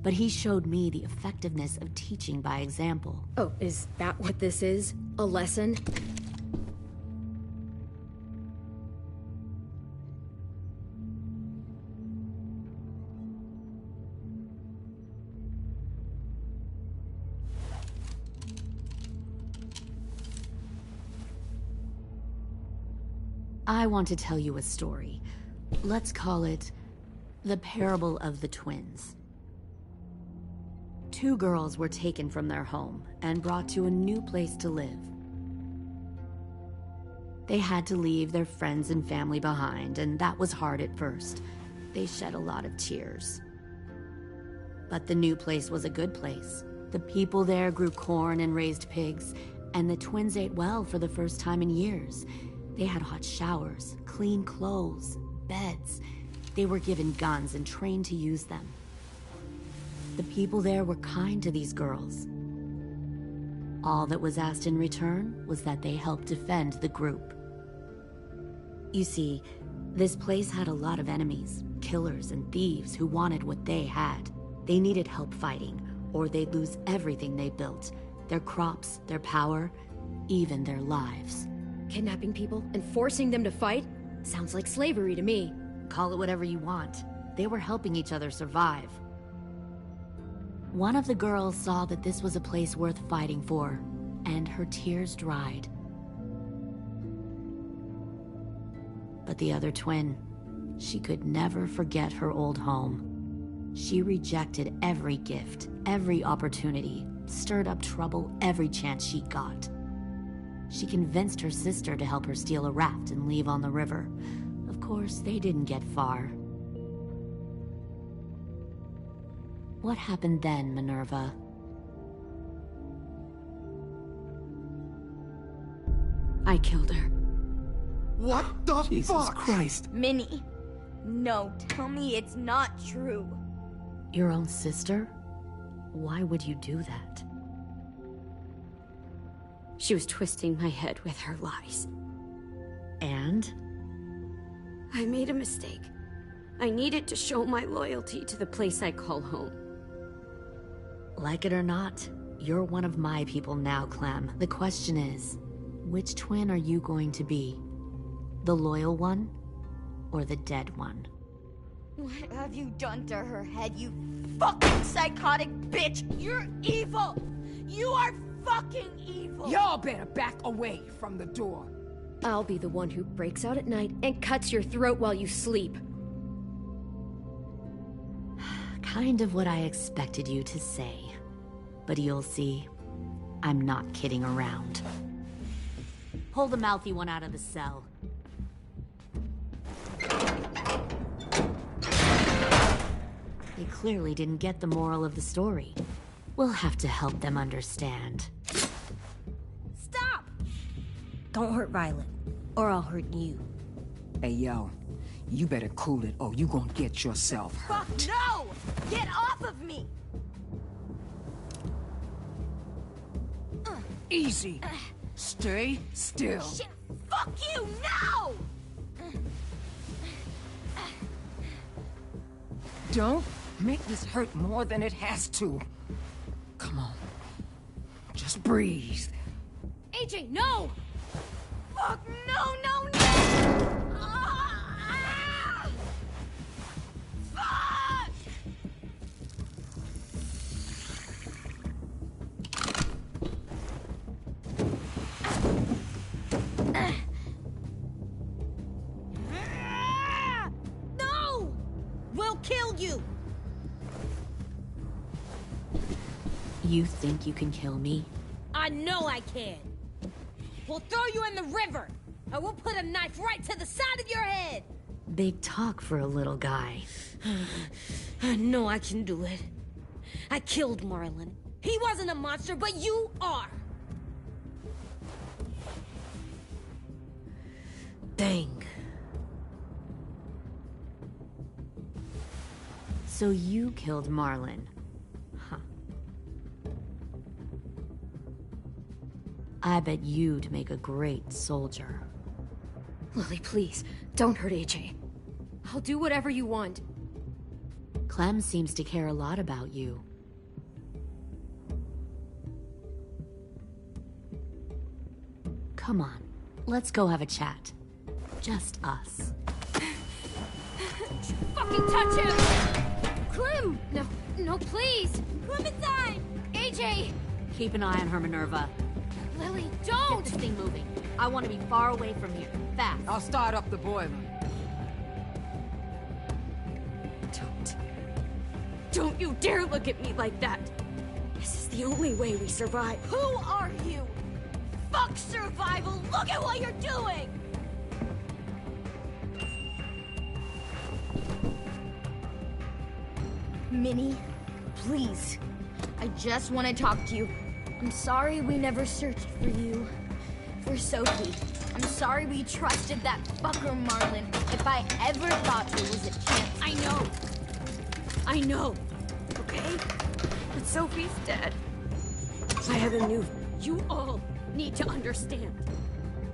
but he showed me the effectiveness of teaching by example. Oh, is that what this is? A lesson? I want to tell you a story. Let's call it the Parable of the Twins. 2 girls were taken from their home and brought to a new place to live. They had to leave their friends and family behind, and that was hard at first. They shed a lot of tears. But the new place was a good place. The people there grew corn and raised pigs, and the twins ate well for the first time in years. They had hot showers, clean clothes, beds. They were given guns and trained to use them. The people there were kind to these girls. All that was asked in return was that they help defend the group. You see, this place had a lot of enemies, killers and thieves who wanted what they had. They needed help fighting, or they'd lose everything they built. Their crops, their power, even their lives. Kidnapping people and forcing them to fight? Sounds like slavery to me. Call it whatever you want. They were helping each other survive. One of the girls saw that this was a place worth fighting for, and her tears dried. But the other twin, she could never forget her old home. She rejected every gift, every opportunity, stirred up trouble every chance she got. She convinced her sister to help her steal a raft and leave on the river. Of course, they didn't get far. What happened then, Minerva? I killed her. What the Jesus fuck? Christ. Minnie, no, tell me it's not true. Your own sister? Why would you do that? She was twisting my head with her lies. And? I made a mistake. I needed to show my loyalty to the place I call home. Like it or not, you're one of my people now, Clem. The question is, which twin are you going to be? The loyal one, or the dead one? What have you done to her head, you fucking psychotic bitch? You're evil! You are fucking evil! Y'all better back away from the door. I'll be the one who breaks out at night and cuts your throat while you sleep. Kind of what I expected you to say. But you'll see, I'm not kidding around. Pull the mouthy one out of the cell. They clearly didn't get the moral of the story. We'll have to help them understand. Stop! Don't hurt Violet, or I'll hurt you. Hey, yo. You better cool it or you gonna get yourself hurt. Fuck no! Get off of me! Easy. Stay still. Shit! Fuck you! No! Don't make this hurt more than it has to. Come on. Just breathe. AJ, no! Fuck, no, no, no! Ah! Fuck! No! We'll kill you! You think you can kill me? I know I can. We'll throw you in the river. I will put a knife right to the side of your head. Big talk for a little guy. I know I can do it. I killed Marlon. He wasn't a monster, but you are. Dang. So you killed Marlon. Huh. I bet you'd make a great soldier. Lily, please, don't hurt AJ. I'll do whatever you want. Clem seems to care a lot about you. Come on, let's go have a chat. Just us. Fucking touch him! Clem! No, no, please! Clementine! AJ! Keep an eye on her, Minerva. Lily, Get don't! this thing moving. I want to be far away from here. Fast. I'll start up the boiler. Don't you dare look at me like that! This is the only way we survive. Who are you? Fuck survival! Look at what you're doing! Minnie, please. I just want to talk to you. I'm sorry we never searched for you. For Sophie. I'm sorry we trusted that fucker Marlon. If I ever thought there was a chance. I know, okay? But Sophie's dead. I have a new... You all need to understand.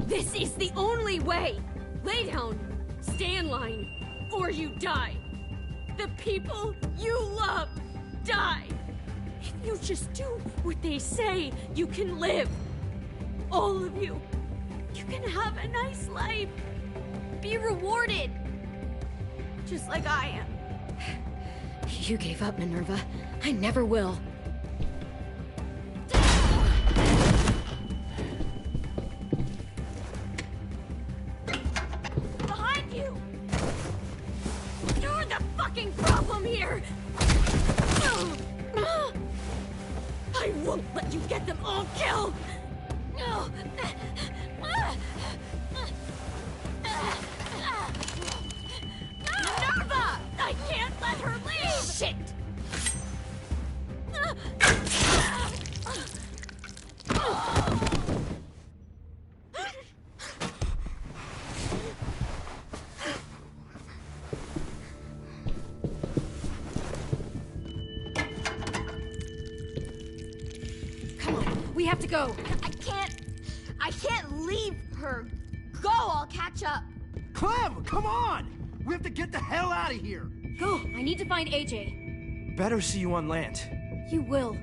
This is the only way! Lay down, stay in line, or you die. The people you love die. If you just do what they say, you can live. All of you. You can have a nice life. Be rewarded. Just like I am. You gave up, Minerva. I never will. Behind you! You're the fucking problem here! I won't let you get them all killed! Minerva! I can't let her leave! Shit! Come on, we have to go. I can't leave her. Go, I'll catch up. Clem, come on! We have to get the hell out of here! Go, I need to find AJ. Better see you on land. You will.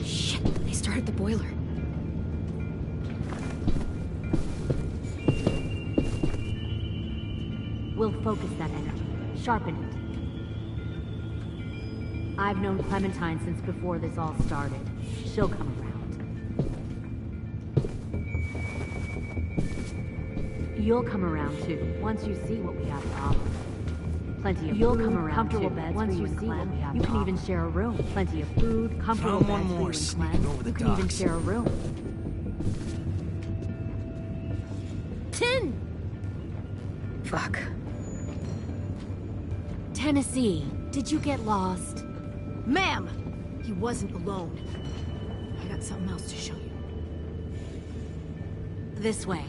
Shit, they started the boiler. We'll focus that energy. Sharpen it. I've known Clementine since before this all started. She'll come around. You'll come around too, once you see what we have to offer. Plenty of You'll food, come around comfortable too, beds once for you you and see what Clem. we have You to can even offer. share a room. Plenty of food, comfortable Found beds one for you more and sneaking Clem. over the You can even docks. share a room. Tin! Fuck. Tennessee, did you get lost? Ma'am! He wasn't alone. I got something else to show you. This way.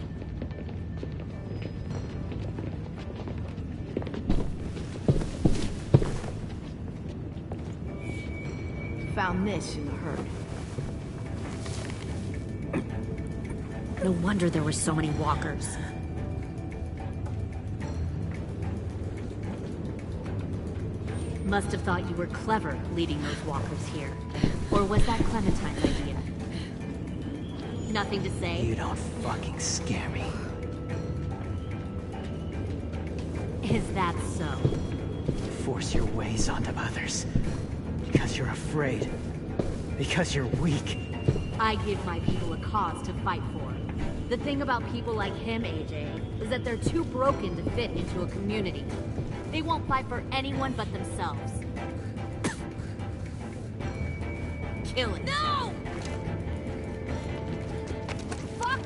Found this in the herd. No wonder there were so many walkers. Must have thought you were clever leading those walkers here. Or was that Clementine's idea? Nothing to say? You don't fucking scare me. Is that so? You force your ways onto others. Because you're afraid. Because you're weak. I give my people a cause to fight for. The thing about people like him, AJ, is that they're too broken to fit into a community. They won't fight for anyone but themselves. Kill it. No! Fuck!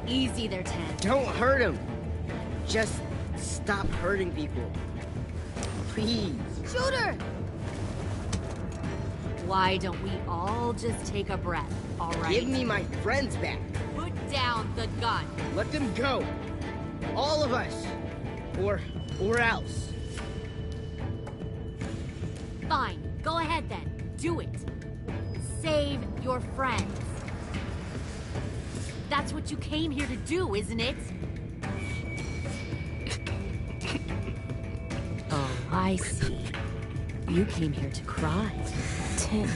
Easy there, Ten. Don't hurt him. Just stop hurting people. Please. Shoot her! Why don't we all just take a breath, all right? Give me my friends back. Put down the gun. Let them go. All of us. Or else. Fine. Go ahead then. Do it. Save your friends. That's what you came here to do, isn't it? Oh, I see. You came here to cry. Tim.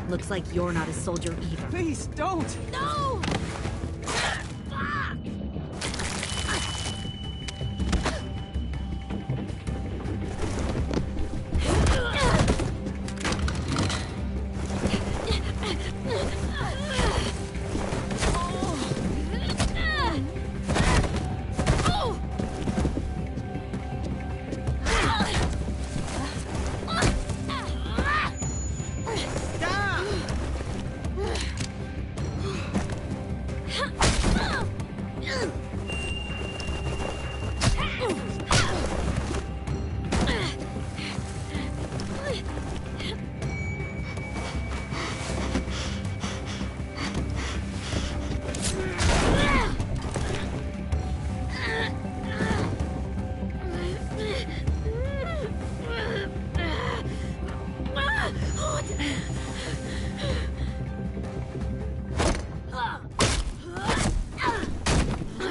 Looks like you're not a soldier either. Please, don't! No!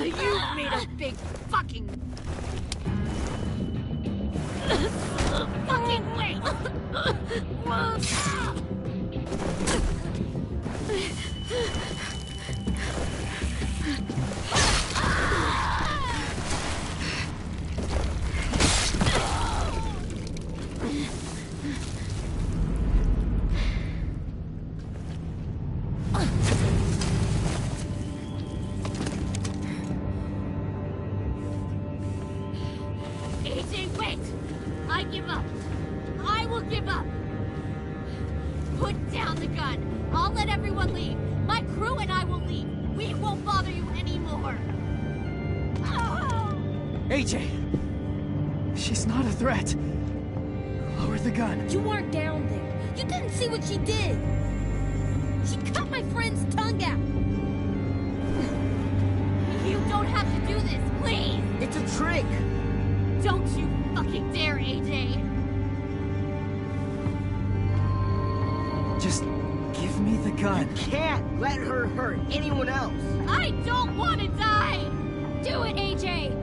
You made a big fucking wait! AJ, wait! I give up. I will give up. Put down the gun. I'll let everyone leave. My crew and I will leave. We won't bother you anymore. AJ! She's not a threat. Lower the gun. You weren't down there. You didn't see what she did. She cut my friend's tongue out. You don't have to do this, please! It's a trick. Don't you fucking dare, AJ! Just give me the gun. Can't let her hurt anyone else. I don't want to die! Do it, AJ!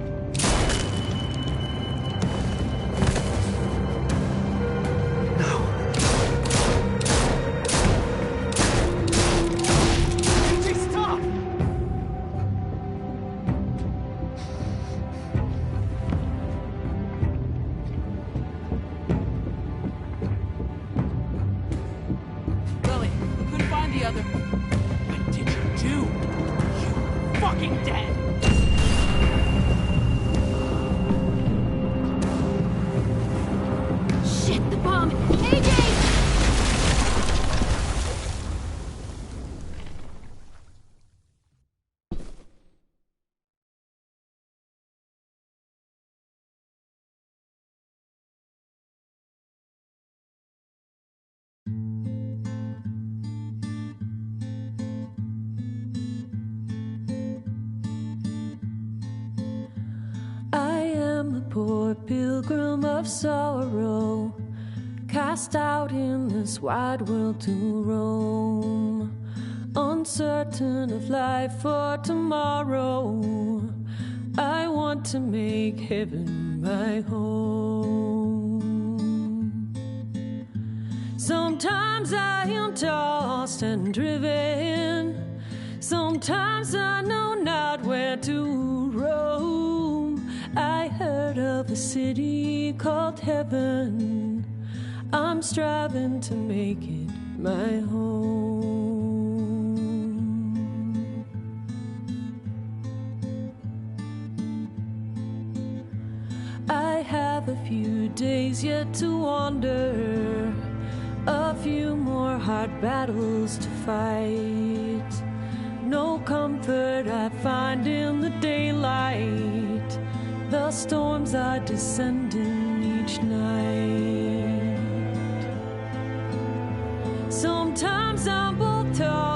AJ, stop! Lily, couldn't find the other. What did you do? You fucking dead! poor pilgrim of sorrow, cast out in this wide world to roam, uncertain of life for tomorrow. I want to make heaven my home. Sometimes I am tossed and driven, sometimes I know not where to roam. I heard of a city called heaven, I'm striving to make it my home. I have a few days yet to wander, a few more hard battles to fight. No comfort I find in the daylight, the storms are descending each night. Sometimes I'm both tired